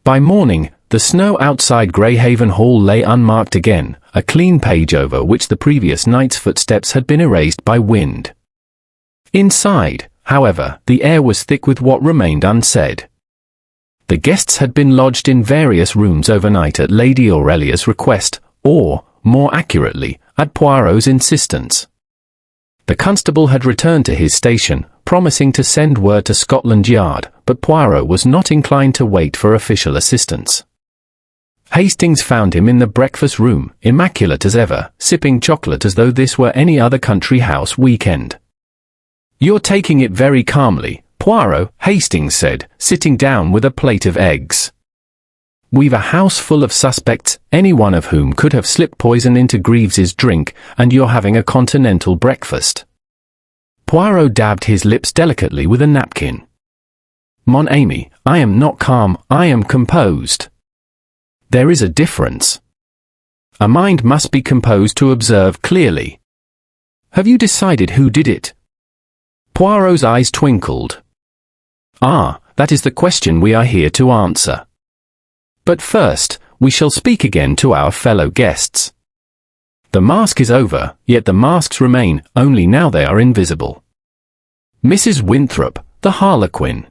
By morning, the snow outside Greyhaven Hall lay unmarked again, a clean page over which the previous night's footsteps had been erased by wind. Inside, however, the air was thick with what remained unsaid. The guests had been lodged in various rooms overnight at Lady Aurelia's request, or, more accurately, at Poirot's insistence. The constable had returned to his station, promising to send word to Scotland Yard, but Poirot was not inclined to wait for official assistance. Hastings found him in the breakfast room, immaculate as ever, sipping chocolate as though this were any other country house weekend. "You're taking it very calmly, Poirot," Hastings said, sitting down with a plate of eggs. "We've a house full of suspects, any one of whom could have slipped poison into Greaves's drink, and you're having a continental breakfast." Poirot dabbed his lips delicately with a napkin. "Mon ami, I am not calm, I am composed. There is a difference. A mind must be composed to observe clearly. Have you decided who did it?" Poirot's eyes twinkled. "Ah, that is the question we are here to answer. But first, we shall speak again to our fellow guests. The masque is over, yet the masks remain, only now they are invisible. Mrs. Winthrop, the Harlequin."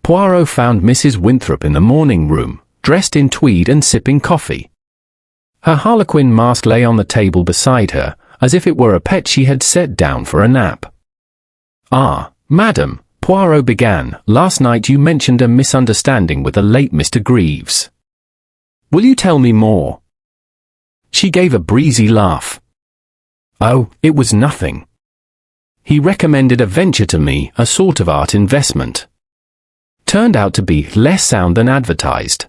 Poirot found Mrs. Winthrop in the morning room, dressed in tweed and sipping coffee. Her Harlequin mask lay on the table beside her, as if it were a pet she had set down for a nap. "Ah, madam," Poirot began, "last night you mentioned a misunderstanding with the late Mr. Greaves. Will you tell me more?" She gave a breezy laugh. "Oh, it was nothing. He recommended a venture to me, a sort of art investment. Turned out to be less sound than advertised."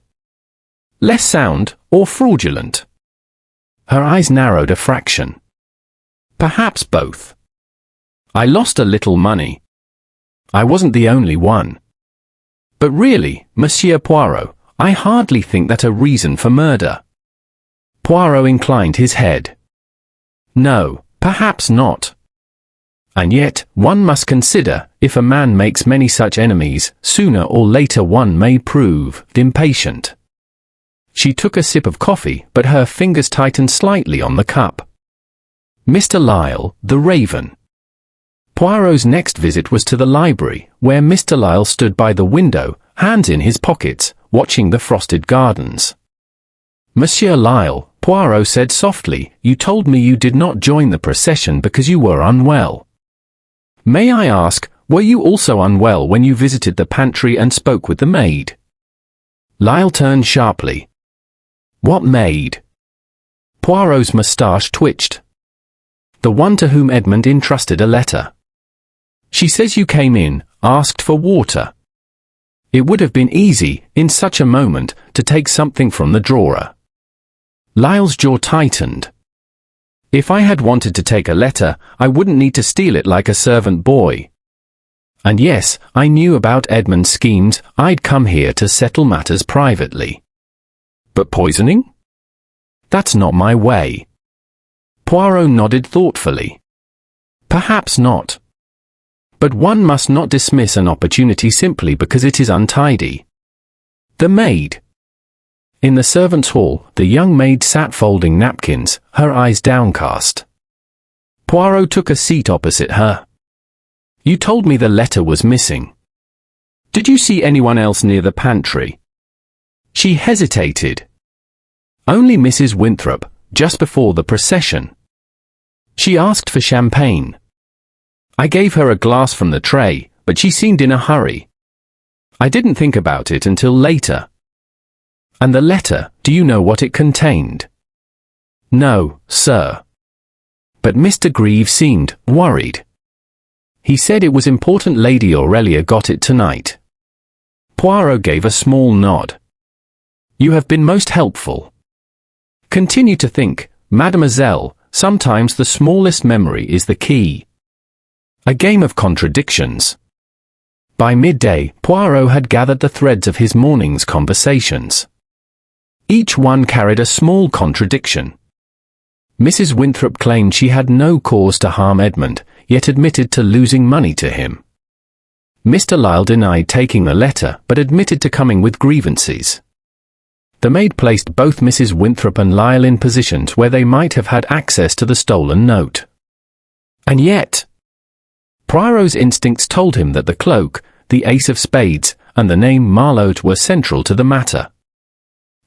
"Less sound, or fraudulent?" Her eyes narrowed a fraction. "Perhaps both. I lost a little money. I wasn't the only one. But really, Monsieur Poirot, I hardly think that a reason for murder." Poirot inclined his head. "No, perhaps not. And yet, one must consider, if a man makes many such enemies, sooner or later one may prove impatient." She took a sip of coffee, but her fingers tightened slightly on the cup. "Mr. Lyle, the Raven." Poirot's next visit was to the library, where Mr. Lyle stood by the window, hands in his pockets, watching the frosted gardens. "Monsieur Lyle," Poirot said softly, "you told me you did not join the procession because you were unwell. May I ask, were you also unwell when you visited the pantry and spoke with the maid?" Lyle turned sharply. What maid? Poirot's moustache twitched. The one to whom Edmund entrusted a letter. She says you came in, asked for water. It would have been easy, in such a moment, to take something from the drawer. Lyle's jaw tightened. If I had wanted to take a letter, I wouldn't need to steal it like a servant boy. And yes, I knew about Edmund's schemes. I'd come here to settle matters privately. But poisoning? That's not my way. Poirot nodded thoughtfully. Perhaps not. But one must not dismiss an opportunity simply because it is untidy. The maid. In the servants' hall, the young maid sat folding napkins, her eyes downcast. Poirot took a seat opposite her. You told me the letter was missing. Did you see anyone else near the pantry? She hesitated. Only Mrs. Winthrop, just before the procession. She asked for champagne. I gave her a glass from the tray, but she seemed in a hurry. I didn't think about it until later. And the letter, do you know what it contained? No, sir. But Mr. Grieve seemed worried. He said it was important Lady Aurelia got it tonight. Poirot gave a small nod. You have been most helpful. Continue to think, mademoiselle, sometimes the smallest memory is the key. A game of contradictions. By midday, Poirot had gathered the threads of his morning's conversations. Each one carried a small contradiction. Mrs. Winthrop claimed she had no cause to harm Edmund, yet admitted to losing money to him. Mr. Lyle denied taking the letter, but admitted to coming with grievances. The maid placed both Mrs. Winthrop and Lyle in positions where they might have had access to the stolen note. And yet, Poirot's instincts told him that the cloak, the ace of spades, and the name Marlowe were central to the matter.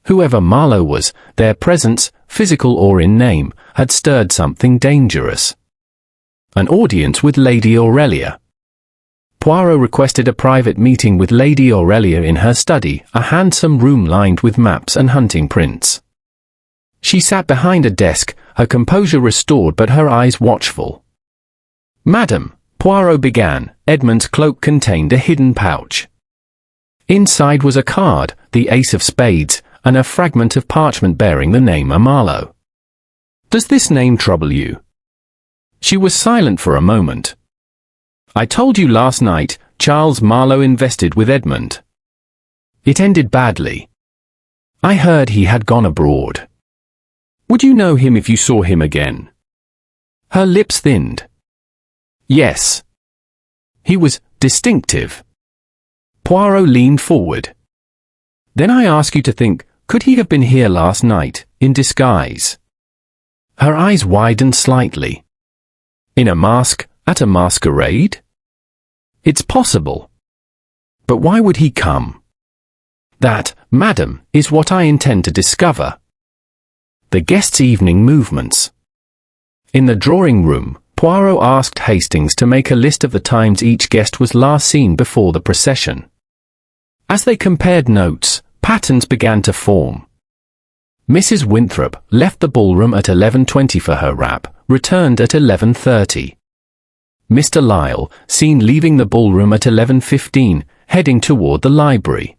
Whoever Marlowe was, their presence, physical or in name, had stirred something dangerous. An audience with Lady Aurelia. Poirot requested a private meeting with Lady Aurelia in her study, a handsome room lined with maps and hunting prints. She sat behind a desk, her composure restored but her eyes watchful. Madam, Poirot began, Edmund's cloak contained a hidden pouch. Inside was a card, the ace of spades, and a fragment of parchment bearing the name Marlowe. Does this name trouble you? She was silent for a moment. I told you last night, Charles Marlowe invested with Edmund. It ended badly. I heard he had gone abroad. Would you know him if you saw him again? Her lips thinned. Yes. He was distinctive. Poirot leaned forward. Then I ask you to think, could he have been here last night, in disguise? Her eyes widened slightly. In a mask, at a masquerade? It's possible. But why would he come? That, madam, is what I intend to discover. The guests' evening movements. In the drawing room, Poirot asked Hastings to make a list of the times each guest was last seen before the procession. As they compared notes, patterns began to form. Mrs. Winthrop left the ballroom at 11:20 for her wrap, returned at 11:30. Mr. Lyle, seen leaving the ballroom at 11:15, heading toward the library.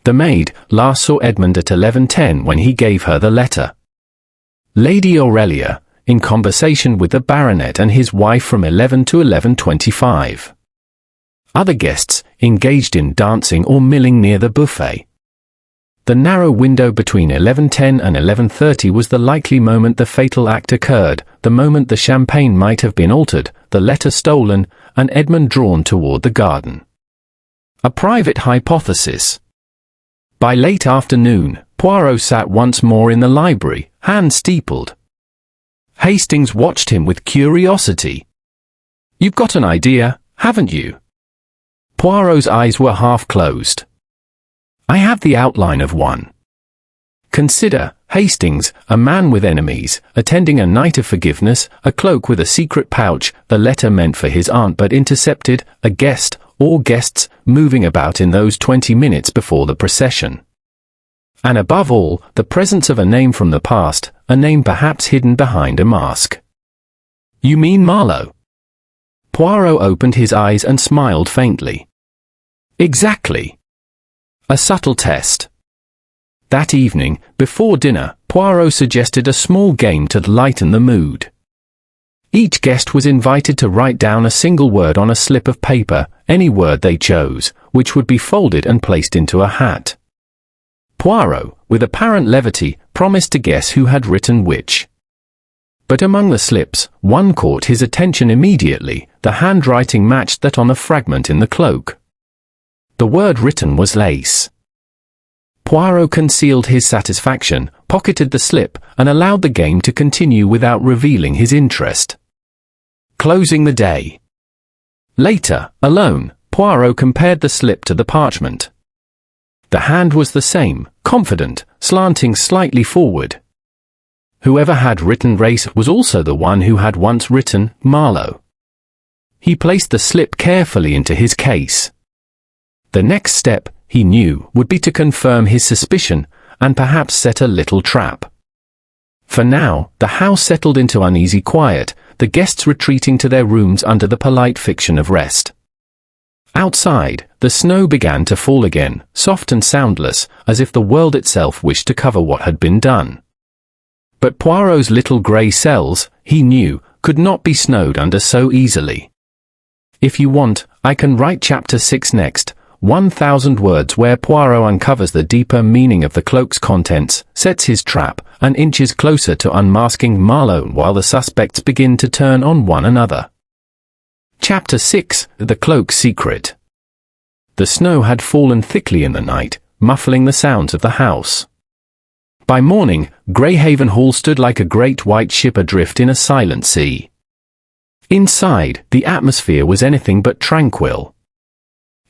The maid last saw Edmund at 11:10 when he gave her the letter. Lady Aurelia, in conversation with the baronet and his wife from 11 to 11:25. Other guests, engaged in dancing or milling near the buffet. The narrow window between 11:10 and 11:30 was the likely moment the fatal act occurred, the moment the champagne might have been altered, the letter stolen, and Edmund drawn toward the garden. A private hypothesis. By late afternoon, Poirot sat once more in the library, hands steepled. Hastings watched him with curiosity. You've got an idea, haven't you? Poirot's eyes were half closed. I have the outline of one. Consider, Hastings, a man with enemies, attending a night of forgiveness, a cloak with a secret pouch, the letter meant for his aunt but intercepted, a guest, or guests, moving about in those 20 minutes before the procession. And above all, the presence of a name from the past, a name perhaps hidden behind a mask. You mean Marlowe? Poirot opened his eyes and smiled faintly. Exactly. A subtle test. That evening, before dinner, Poirot suggested a small game to lighten the mood. Each guest was invited to write down a single word on a slip of paper, any word they chose, which would be folded and placed into a hat. Poirot, with apparent levity, promised to guess who had written which. But among the slips, one caught his attention immediately. The handwriting matched that on the fragment in the cloak. The word written was lace. Poirot concealed his satisfaction, pocketed the slip, and allowed the game to continue without revealing his interest. Closing the day. Later, alone, Poirot compared the slip to the parchment. The hand was the same, confident, slanting slightly forward. Whoever had written race was also the one who had once written Marlowe. He placed the slip carefully into his case. The next step, he knew, would be to confirm his suspicion, and perhaps set a little trap. For now, the house settled into uneasy quiet, the guests retreating to their rooms under the polite fiction of rest. Outside, the snow began to fall again, soft and soundless, as if the world itself wished to cover what had been done. But Poirot's little grey cells, he knew, could not be snowed under so easily. If you want, I can write chapter 6 next, 1,000 words, where Poirot uncovers the deeper meaning of the cloak's contents, sets his trap, and inches closer to unmasking Marlowe while the suspects begin to turn on one another. Chapter 6, The Cloak's Secret. The snow had fallen thickly in the night, muffling the sounds of the house. By morning, Greyhaven Hall stood like a great white ship adrift in a silent sea. Inside, the atmosphere was anything but tranquil.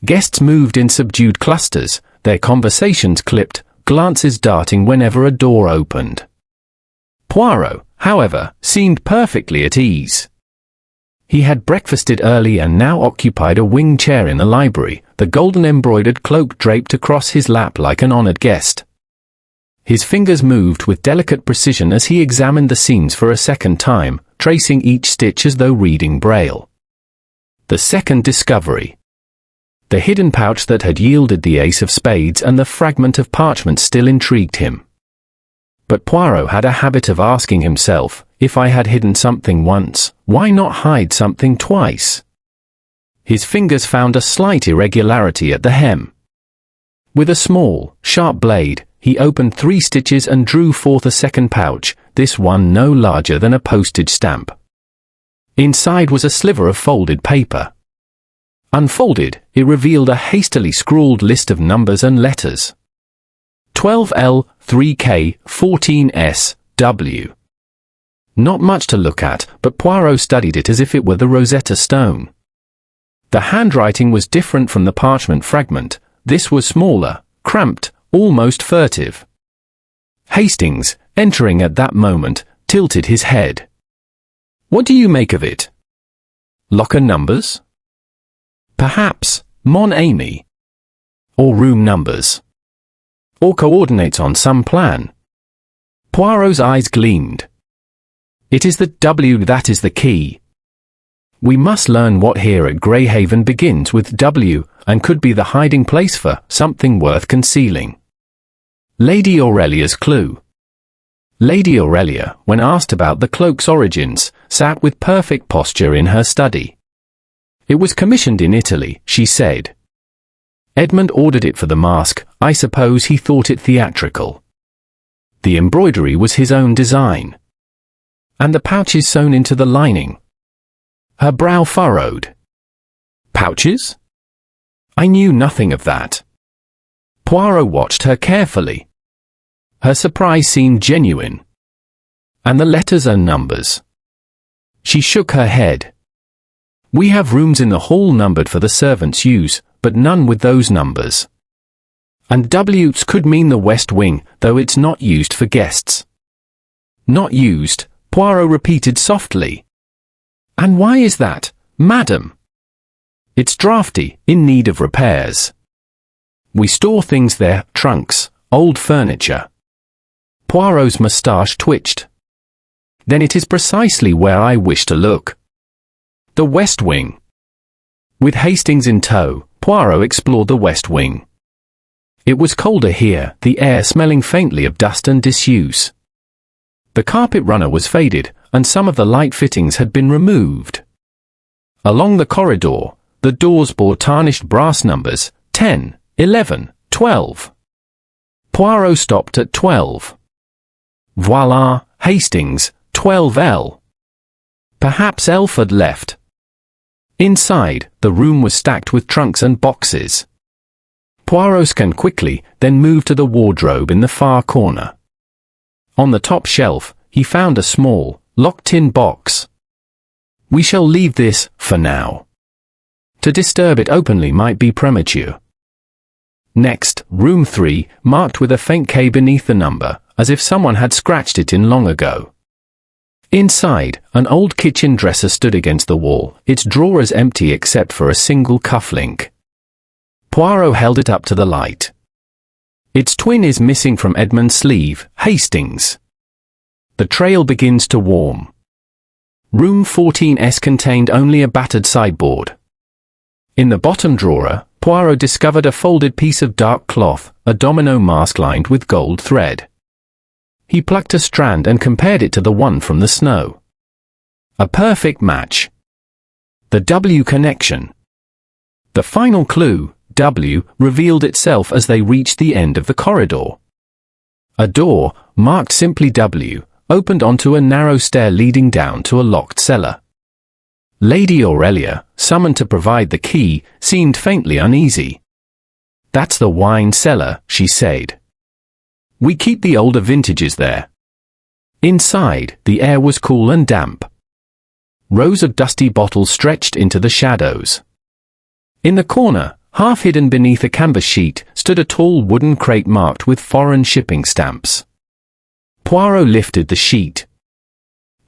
Guests moved in subdued clusters, their conversations clipped, glances darting whenever a door opened. Poirot, however, seemed perfectly at ease. He had breakfasted early and now occupied a wing chair in the library, the golden-embroidered cloak draped across his lap like an honored guest. His fingers moved with delicate precision as he examined the scenes for a second time, tracing each stitch as though reading Braille. The second discovery. The hidden pouch that had yielded the ace of spades and the fragment of parchment still intrigued him. But Poirot had a habit of asking himself, if I had hidden something once, why not hide something twice? His fingers found a slight irregularity at the hem. With a small, sharp blade, he opened 3 stitches and drew forth a second pouch, this one no larger than a postage stamp. Inside was a sliver of folded paper. Unfolded, it revealed a hastily scrawled list of numbers and letters. 12L, 3K, 14S, W. Not much to look at, but Poirot studied it as if it were the Rosetta Stone. The handwriting was different from the parchment fragment. This was smaller, cramped, almost furtive. Hastings, entering at that moment, tilted his head. What do you make of it? Locker numbers? Perhaps, mon ami. Or room numbers. Or coordinates on some plan. Poirot's eyes gleamed. It is the W that is the key. We must learn what here at Greyhaven begins with W, and could be the hiding place for something worth concealing. Lady Aurelia's clue. Lady Aurelia, when asked about the cloak's origins, sat with perfect posture in her study. It was commissioned in Italy, she said. Edmund ordered it for the masque. I suppose he thought it theatrical. The embroidery was his own design. And the pouches sewn into the lining. Her brow furrowed. Pouches? I knew nothing of that. Poirot watched her carefully. Her surprise seemed genuine. And the letters and numbers. She shook her head. We have rooms in the hall numbered for the servants' use, but none with those numbers. And W's could mean the west wing, though it's not used for guests. Not used, Poirot repeated softly. And why is that, madam? It's draughty, in need of repairs. We store things there, trunks, Old furniture. Poirot's moustache twitched. Then it is precisely where I wish to look. The West Wing. With Hastings in tow, Poirot explored the West Wing. It was colder here, the air smelling faintly of dust and disuse. The carpet runner was faded, and some of the light fittings had been removed. Along the corridor, the doors bore tarnished brass numbers, 10, 11, 12. Poirot stopped at 12. Voila, Hastings, 12L. Perhaps Elf had left. Inside, the room was stacked with trunks and boxes. Poirot scanned quickly, then moved to the wardrobe in the far corner. On the top shelf, he found a small, locked-in box. We shall leave this, for now. To disturb it openly might be premature. Next, room 3, marked with a faint K beneath the number, as if someone had scratched it in long ago. Inside, an old kitchen dresser stood against the wall, its drawers empty except for a single cufflink. Poirot held it up to the light. Its twin is missing from Edmund's sleeve, Hastings. The trail begins to warm. Room 14S contained only a battered sideboard. In the bottom drawer, Poirot discovered a folded piece of dark cloth, a domino mask lined with gold thread. He plucked a strand and compared it to the one from the snow. A perfect match. The W connection. The final clue, W, revealed itself as they reached the end of the corridor. A door, marked simply W, opened onto a narrow stair leading down to a locked cellar. Lady Aurelia, summoned to provide the key, seemed faintly uneasy. "That's the wine cellar," she said. "We keep the older vintages there." Inside, the air was cool and damp. Rows of dusty bottles stretched into the shadows. In the corner, half hidden beneath a canvas sheet, stood a tall wooden crate marked with foreign shipping stamps. Poirot lifted the sheet.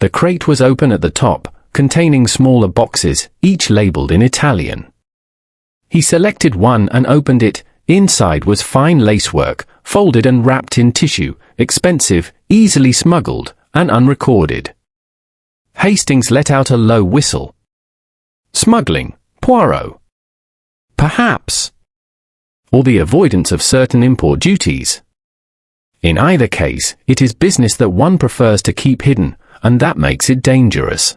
The crate was open at the top, containing smaller boxes, each labeled in Italian. He selected one and opened it. Inside was fine lacework, folded and wrapped in tissue, expensive, easily smuggled, and unrecorded. Hastings let out a low whistle. Smuggling, Poirot. Perhaps. Or the avoidance of certain import duties. In either case, it is business that one prefers to keep hidden, and that makes it dangerous.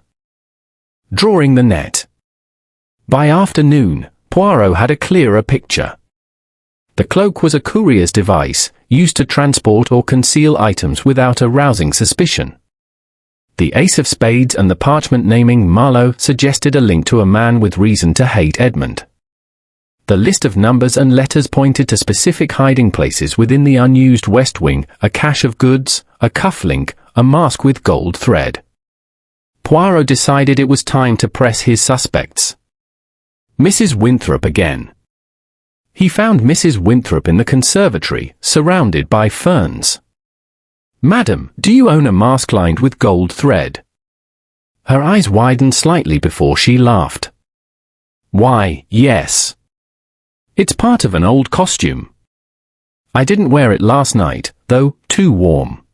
Drawing the net. By afternoon, Poirot had a clearer picture. The cloak was a courier's device, used to transport or conceal items without arousing suspicion. The ace of spades and the parchment naming Marlowe suggested a link to a man with reason to hate Edmund. The list of numbers and letters pointed to specific hiding places within the unused West Wing, a cache of goods, a cufflink, a mask with gold thread. Poirot decided it was time to press his suspects. Mrs. Winthrop again. He found Mrs. Winthrop in the conservatory, surrounded by ferns. "Madam, do you own a mask lined with gold thread?" Her eyes widened slightly before she laughed. "Why, yes. It's part of an old costume. I didn't wear it last night, though, too warm.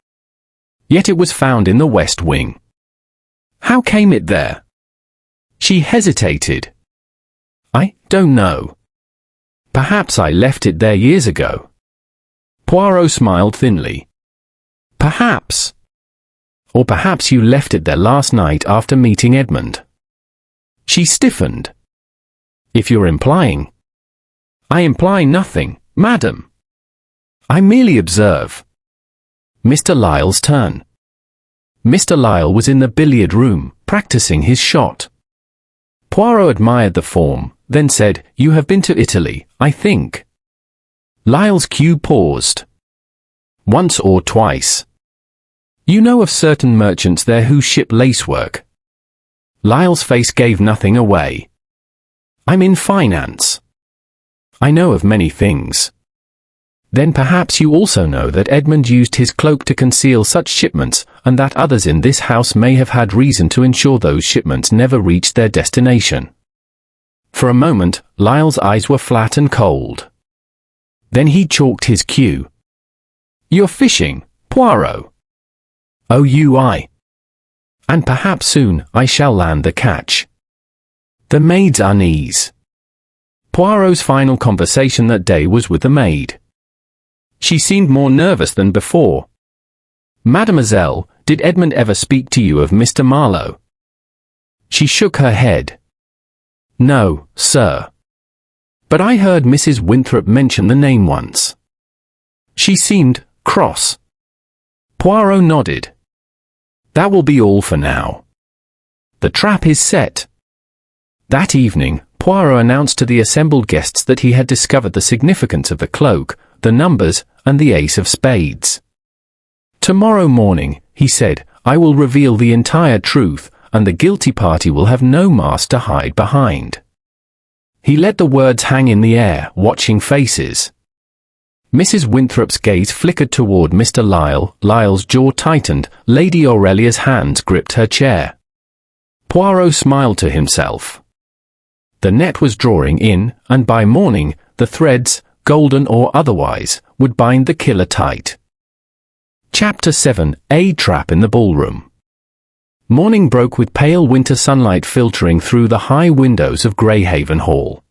Yet it was found in the West Wing." "How came it there?" She hesitated. "I don't know. Perhaps I left it there years ago." Poirot smiled thinly. "Perhaps. Or perhaps you left it there last night after meeting Edmund." She stiffened. "If you're implying—" "I imply nothing, madam. I merely observe." Mr. Lyle's turn. Mr. Lyle was in the billiard room, practicing his shot. Poirot admired the form, then said, "You have been to Italy, I think." Lyle's cue paused. "Once or twice. You know of certain merchants there who ship lacework?" Lyle's face gave nothing away. "I'm in finance. I know of many things." "Then perhaps you also know that Edmund used his cloak to conceal such shipments, and that others in this house may have had reason to ensure those shipments never reached their destination." For a moment, Lyle's eyes were flat and cold. Then he chalked his cue. You're fishing, Poirot. Oh, and perhaps soon I shall land the catch. The maid's unease. Poirot's final conversation that day was with the maid. She seemed more nervous than before. Mademoiselle, did Edmund ever speak to you of Mr. Marlowe? She shook her head. No, sir. But I heard Mrs. Winthrop mention the name once. She seemed cross. Poirot nodded. That will be all for now. The trap is set. That evening, Poirot announced to the assembled guests that he had discovered the significance of the cloak, the numbers, and the ace of spades. Tomorrow morning, he said, I will reveal the entire truth, and the guilty party will have no mask to hide behind. He let the words hang in the air, watching faces. Mrs. Winthrop's gaze flickered toward Mr. Lyle. Lyle's jaw tightened. Lady Aurelia's hands gripped her chair. Poirot smiled to himself. The net was drawing in, and by morning, the threads, golden or otherwise, would bind the killer tight. Chapter 7: A Trap in the Ballroom. Morning broke with pale winter sunlight filtering through the high windows of Greyhaven Hall.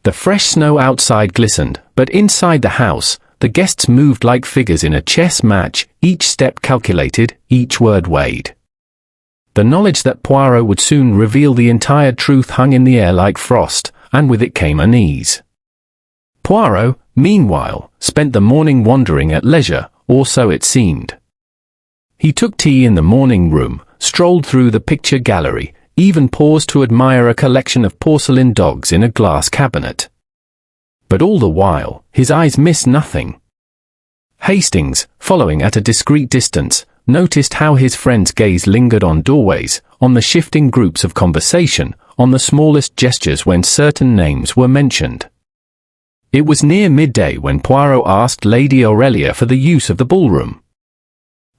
The fresh snow outside glistened, but inside the house, the guests moved like figures in a chess match, each step calculated, each word weighed. The knowledge that Poirot would soon reveal the entire truth hung in the air like frost, and with it came unease. Poirot, meanwhile, spent the morning wandering at leisure, or so it seemed. He took tea in the morning room, strolled through the picture gallery, even paused to admire a collection of porcelain dogs in a glass cabinet. But all the while, his eyes missed nothing. Hastings, following at a discreet distance, noticed how his friend's gaze lingered on doorways, on the shifting groups of conversation, on the smallest gestures when certain names were mentioned. It was near midday when Poirot asked Lady Aurelia for the use of the ballroom.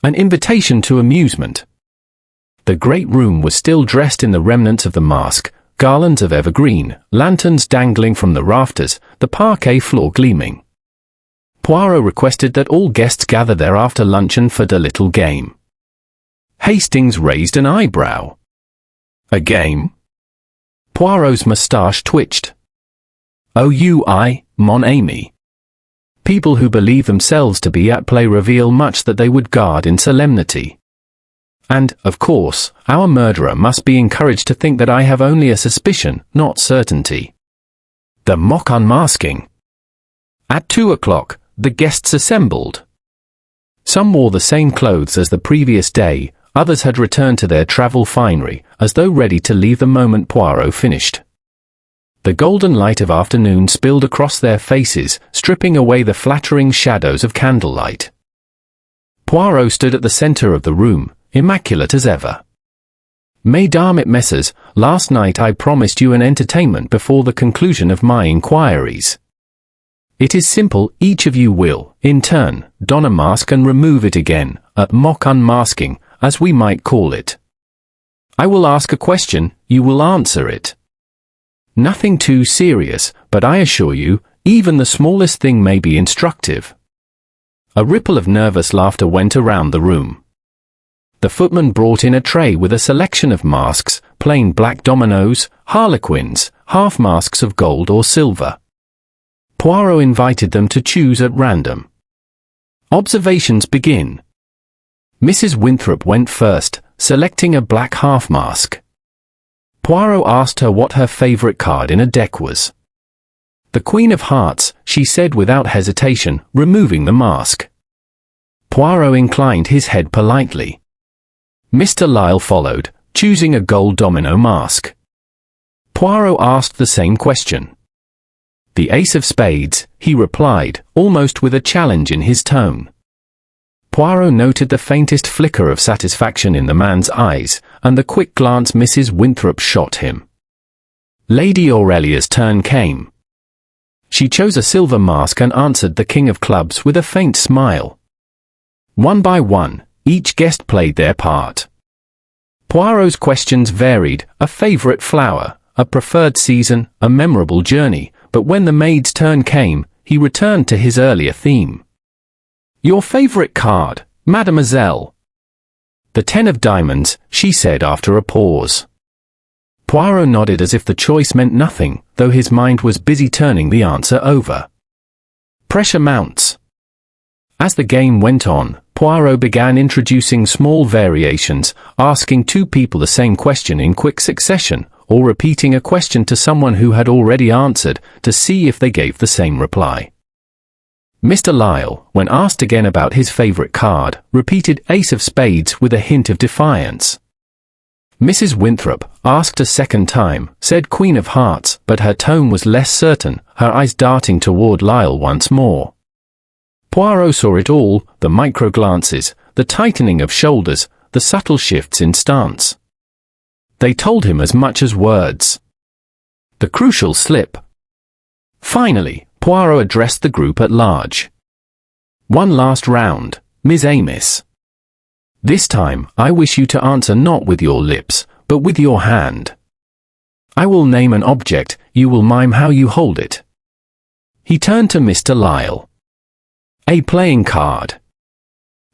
An invitation to amusement. The great room was still dressed in the remnants of the masque, garlands of evergreen, lanterns dangling from the rafters, the parquet floor gleaming. Poirot requested that all guests gather there after luncheon for the little game. Hastings raised an eyebrow. A game? Poirot's moustache twitched. Oh, mon ami. People who believe themselves to be at play reveal much that they would guard in solemnity. And, of course, our murderer must be encouraged to think that I have only a suspicion, not certainty. The mock unmasking. At 2 o'clock, the guests assembled. Some wore the same clothes as the previous day, others had returned to their travel finery, as though ready to leave the moment Poirot finished. The golden light of afternoon spilled across their faces, stripping away the flattering shadows of candlelight. Poirot stood at the center of the room, immaculate as ever. Mesdames et messieurs, last night I promised you an entertainment before the conclusion of my inquiries. It is simple, each of you will, in turn, don a mask and remove it again, a mock unmasking, as we might call it. I will ask a question, you will answer it. Nothing too serious, but I assure you, even the smallest thing may be instructive. A ripple of nervous laughter went around the room. The footman brought in a tray with a selection of masks, plain black dominoes, harlequins, half-masks of gold or silver. Poirot invited them to choose at random. Observations begin. Mrs. Winthrop went first, selecting a black half-mask. Poirot asked her what her favorite card in a deck was. The Queen of Hearts, she said without hesitation, removing the mask. Poirot inclined his head politely. Mr. Lyle followed, choosing a gold domino mask. Poirot asked the same question. The ace of spades, he replied, almost with a challenge in his tone. Poirot noted the faintest flicker of satisfaction in the man's eyes, and the quick glance Mrs. Winthrop shot him. Lady Aurelia's turn came. She chose a silver mask and answered the King of Clubs with a faint smile. One by one, each guest played their part. Poirot's questions varied, a favorite flower, a preferred season, a memorable journey, but when the maid's turn came, he returned to his earlier theme. Your favorite card, mademoiselle. The 10 of diamonds, she said after a pause. Poirot nodded as if the choice meant nothing, though his mind was busy turning the answer over. Pressure mounts. As the game went on, Poirot began introducing small variations, asking two people the same question in quick succession, or repeating a question to someone who had already answered, to see if they gave the same reply. Mr. Lyle, when asked again about his favorite card, repeated Ace of Spades with a hint of defiance. Mrs. Winthrop, asked a second time, said Queen of Hearts, but her tone was less certain, her eyes darting toward Lyle once more. Poirot saw it all, the micro-glances, the tightening of shoulders, the subtle shifts in stance. They told him as much as words. The crucial slip. Finally, Poirot addressed the group at large. One last round, Miss Amos. This time, I wish you to answer not with your lips, but with your hand. I will name an object, you will mime how you hold it. He turned to Mr. Lyle. A playing card.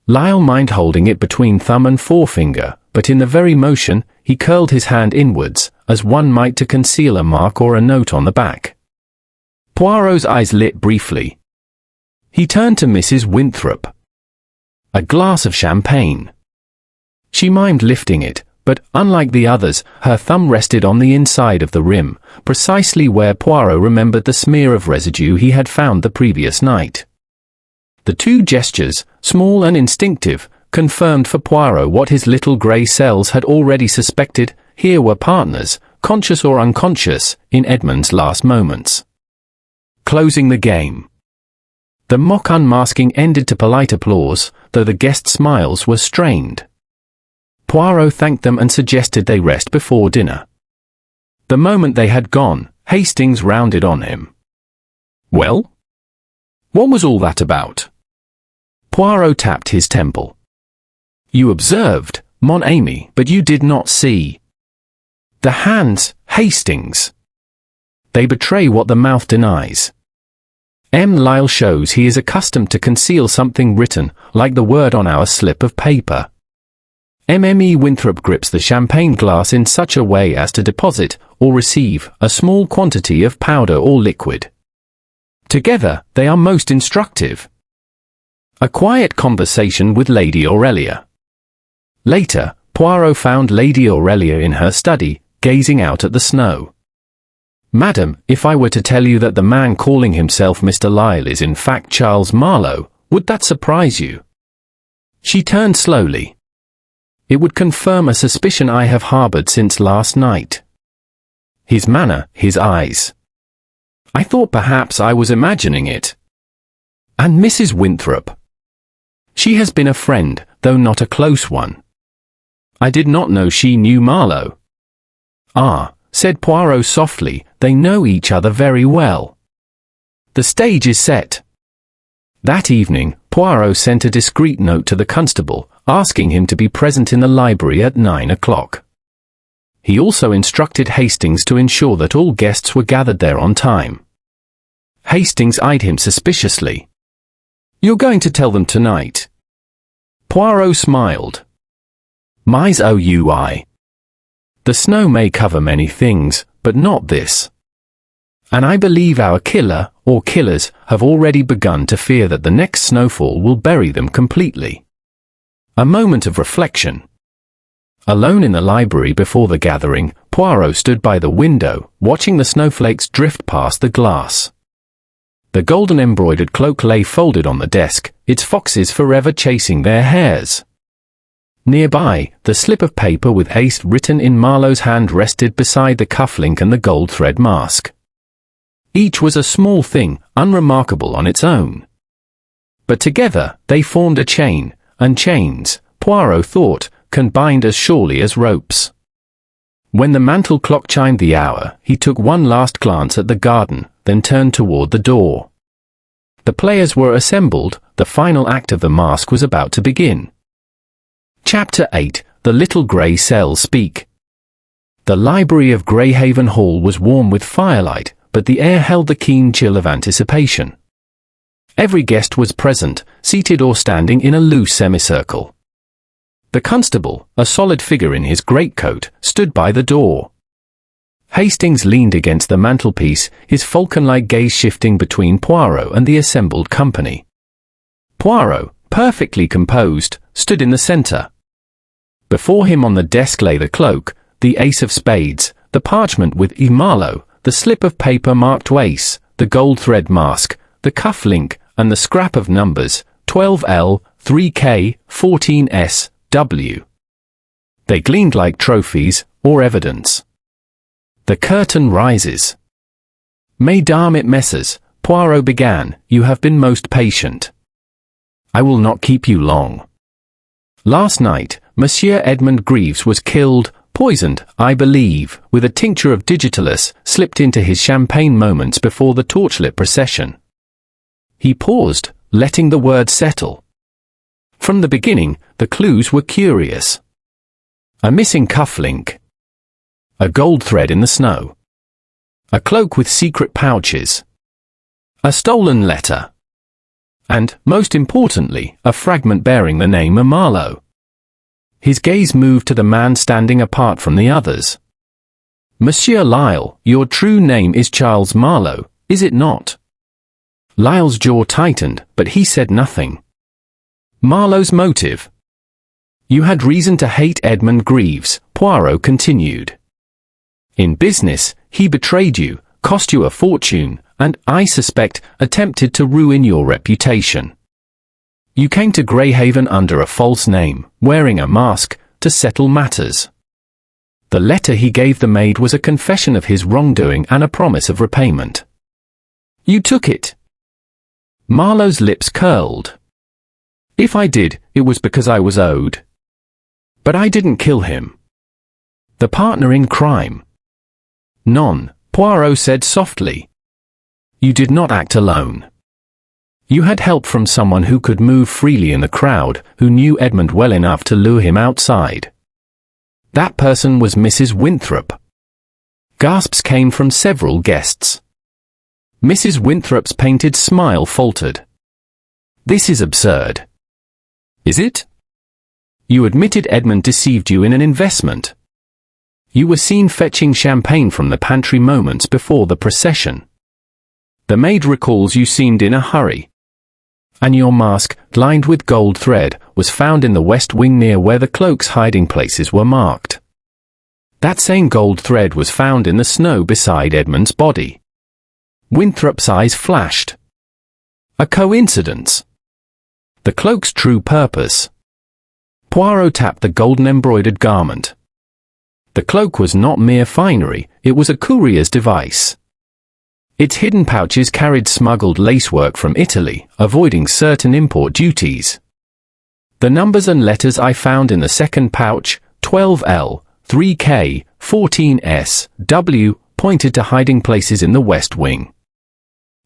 Lyle mimed holding it between thumb and forefinger, but in the very motion, he curled his hand inwards, as one might to conceal a mark or a note on the back. Poirot's eyes lit briefly. He turned to Mrs. Winthrop. A glass of champagne. She mimed lifting it, but, unlike the others, her thumb rested on the inside of the rim, precisely where Poirot remembered the smear of residue he had found the previous night. The two gestures, small and instinctive, confirmed for Poirot what his little grey cells had already suspected: here were partners, conscious or unconscious, in Edmund's last moments. Closing the game. The mock unmasking ended to polite applause, though the guests' smiles were strained. Poirot thanked them and suggested they rest before dinner. The moment they had gone, Hastings rounded on him. Well? What was all that about? Poirot tapped his temple. You observed, mon ami, but you did not see. The hands, Hastings. They betray what the mouth denies. M. Lyle shows he is accustomed to conceal something written, like the word on our slip of paper. Mme Winthrop grips the champagne glass in such a way as to deposit, or receive, a small quantity of powder or liquid. Together, they are most instructive. A quiet conversation with Lady Aurelia. Later, Poirot found Lady Aurelia in her study, gazing out at the snow. Madam, if I were to tell you that the man calling himself Mr. Lyle is in fact Charles Marlowe, would that surprise you? She turned slowly. It would confirm a suspicion I have harbored since last night. His manner, his eyes. I thought perhaps I was imagining it. And Mrs. Winthrop. She has been a friend, though not a close one. I did not know she knew Marlowe. Ah, said Poirot softly, they know each other very well. The stage is set. That evening, Poirot sent a discreet note to the constable, asking him to be present in the library at 9 o'clock. He also instructed Hastings to ensure that all guests were gathered there on time. Hastings eyed him suspiciously. You're going to tell them tonight? Poirot smiled. Mais oui. The snow may cover many things, but not this. And I believe our killer, or killers, have already begun to fear that the next snowfall will bury them completely. A moment of reflection. Alone in the library before the gathering, Poirot stood by the window, watching the snowflakes drift past the glass. The golden-embroidered cloak lay folded on the desk, its foxes forever chasing their hares. Nearby, the slip of paper with haste written in Marlowe's hand rested beside the cufflink and the gold thread mask. Each was a small thing, unremarkable on its own. But together, they formed a chain, and chains, Poirot thought, can bind as surely as ropes. When the mantel clock chimed the hour, he took one last glance at the garden, then turned toward the door. The players were assembled, the final act of the masque was about to begin. Chapter 8, The Little Grey Cells Speak. The library of Greyhaven Hall was warm with firelight, but the air held the keen chill of anticipation. Every guest was present, seated or standing in a loose semicircle. The constable, a solid figure in his greatcoat, stood by the door. Hastings leaned against the mantelpiece, his falcon-like gaze shifting between Poirot and the assembled company. Poirot, perfectly composed, stood in the centre. Before him on the desk lay the cloak, the ace of spades, the parchment with immaculate, the slip of paper marked ace, the gold thread mask, the cuff link, and the scrap of numbers, 12L, 3K, 14S, W. They gleamed like trophies, or evidence. The curtain rises. Mesdames et messieurs, Poirot began, you have been most patient. I will not keep you long. Last night, Monsieur Edmund Greaves was killed, poisoned, I believe, with a tincture of digitalis slipped into his champagne moments before the torchlit procession. He paused, letting the words settle. From the beginning, the clues were curious. A missing cufflink. A gold thread in the snow. A cloak with secret pouches. A stolen letter. And, most importantly, a fragment bearing the name Marlowe. His gaze moved to the man standing apart from the others. Monsieur Lyle, your true name is Charles Marlowe, is it not? Lyle's jaw tightened, but he said nothing. Marlowe's motive. You had reason to hate Edmund Greaves, Poirot continued. In business, he betrayed you, cost you a fortune, and, I suspect, attempted to ruin your reputation. You came to Greyhaven under a false name, wearing a mask, to settle matters. The letter he gave the maid was a confession of his wrongdoing and a promise of repayment. You took it. Marlowe's lips curled. If I did, it was because I was owed. But I didn't kill him. The partner in crime. None, Poirot said softly. You did not act alone. You had help from someone who could move freely in the crowd, who knew Edmund well enough to lure him outside. That person was Mrs. Winthrop. Gasps came from several guests. Mrs. Winthrop's painted smile faltered. This is absurd. Is it? You admitted Edmund deceived you in an investment. You were seen fetching champagne from the pantry moments before the procession. The maid recalls you seemed in a hurry. And your mask, lined with gold thread, was found in the west wing near where the cloak's hiding places were marked. That same gold thread was found in the snow beside Edmund's body. Winthrop's eyes flashed. A coincidence. The cloak's true purpose. Poirot tapped the golden-embroidered garment. The cloak was not mere finery, it was a courier's device. Its hidden pouches carried smuggled lacework from Italy, avoiding certain import duties. The numbers and letters I found in the second pouch, 12L, 3K, 14S, W, pointed to hiding places in the west wing.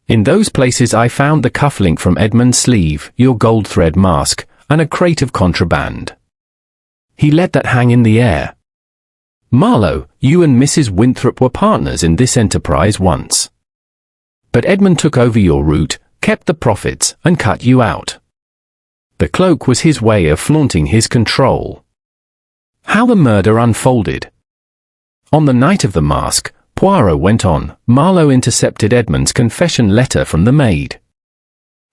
In those places I found the cufflink from Edmund's sleeve, your gold thread mask, and a crate of contraband. He let that hang in the air. Marlowe, you and Mrs. Winthrop were partners in this enterprise once. But Edmund took over your route, kept the profits, and cut you out. The cloak was his way of flaunting his control. How the murder unfolded. On the night of the masque, Poirot went on, Marlowe intercepted Edmund's confession letter from the maid.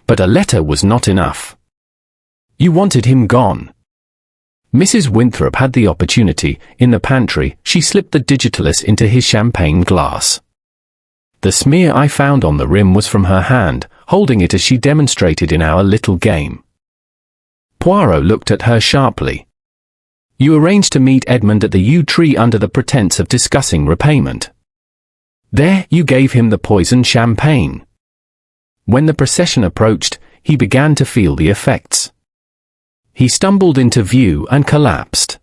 But a letter was not enough. You wanted him gone. Mrs. Winthrop had the opportunity. In the pantry, she slipped the digitalis into his champagne glass. The smear I found on the rim was from her hand, holding it as she demonstrated in our little game. Poirot looked at her sharply. You arranged to meet Edmund at the yew tree under the pretense of discussing repayment. There, you gave him the poisoned champagne. When the procession approached, he began to feel the effects. He stumbled into view and collapsed.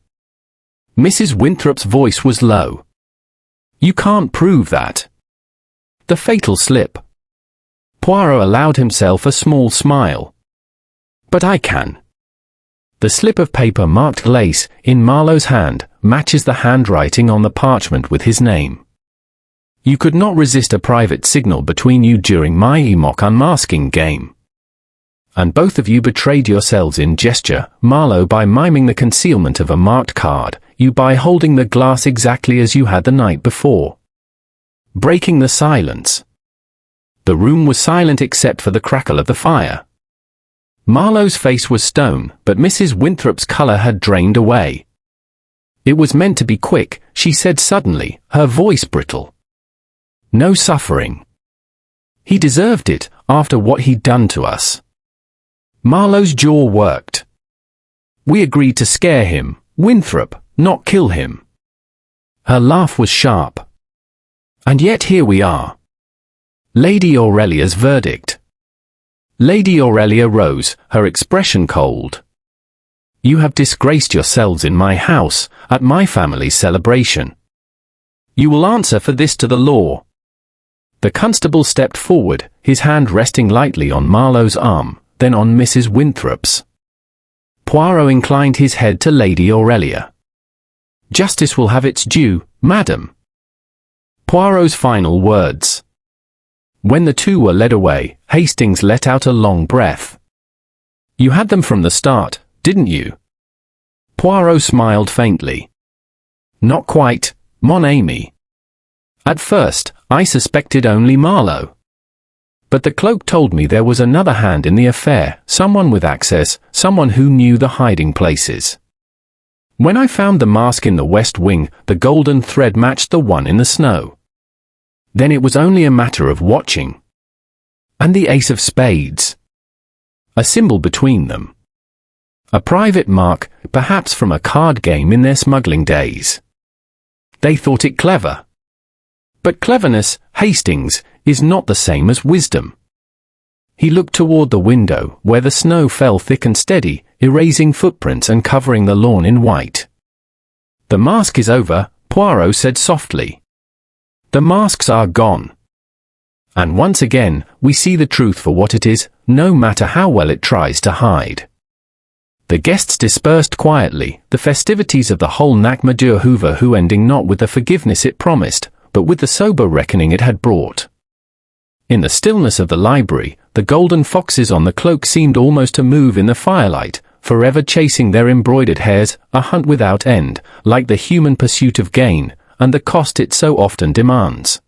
Mrs. Winthrop's voice was low. You can't prove that. The fatal slip. Poirot allowed himself a small smile. But I can. The slip of paper marked lace, in Marlowe's hand, matches the handwriting on the parchment with his name. You could not resist a private signal between you during my mock unmasking game. And both of you betrayed yourselves in gesture, Marlowe by miming the concealment of a marked card, you by holding the glass exactly as you had the night before. Breaking the silence. The room was silent except for the crackle of the fire. Marlowe's face was stone, but Mrs. Winthrop's colour had drained away. It was meant to be quick, she said suddenly, her voice brittle. No suffering. He deserved it, after what he'd done to us. Marlowe's jaw worked. We agreed to scare him, Winthrop, not kill him. Her laugh was sharp. And yet here we are. Lady Aurelia's verdict. Lady Aurelia rose, her expression cold. You have disgraced yourselves in my house, at my family's celebration. You will answer for this to the law. The constable stepped forward, his hand resting lightly on Marlowe's arm, then on Mrs. Winthrop's. Poirot inclined his head to Lady Aurelia. Justice will have its due, madam. Poirot's final words. When the two were led away, Hastings let out a long breath. You had them from the start, didn't you? Poirot smiled faintly. Not quite, mon ami. At first, I suspected only Marlowe. But the cloak told me there was another hand in the affair, someone with access, someone who knew the hiding places. When I found the mask in the west wing, the golden thread matched the one in the snow. Then it was only a matter of watching. And the ace of spades. A symbol between them. A private mark, perhaps from a card game in their smuggling days. They thought it clever. But cleverness, Hastings, is not the same as wisdom. He looked toward the window, where the snow fell thick and steady, erasing footprints and covering the lawn in white. The mask is over, Poirot said softly. The masks are gone. And once again, we see the truth for what it is, no matter how well it tries to hide. The guests dispersed quietly, the festivities of the whole Nakmadure Hoover ending not with the forgiveness it promised, but with the sober reckoning it had brought. In the stillness of the library, the golden foxes on the cloak seemed almost to move in the firelight, forever chasing their embroidered hairs, a hunt without end, like the human pursuit of gain, and the cost it so often demands.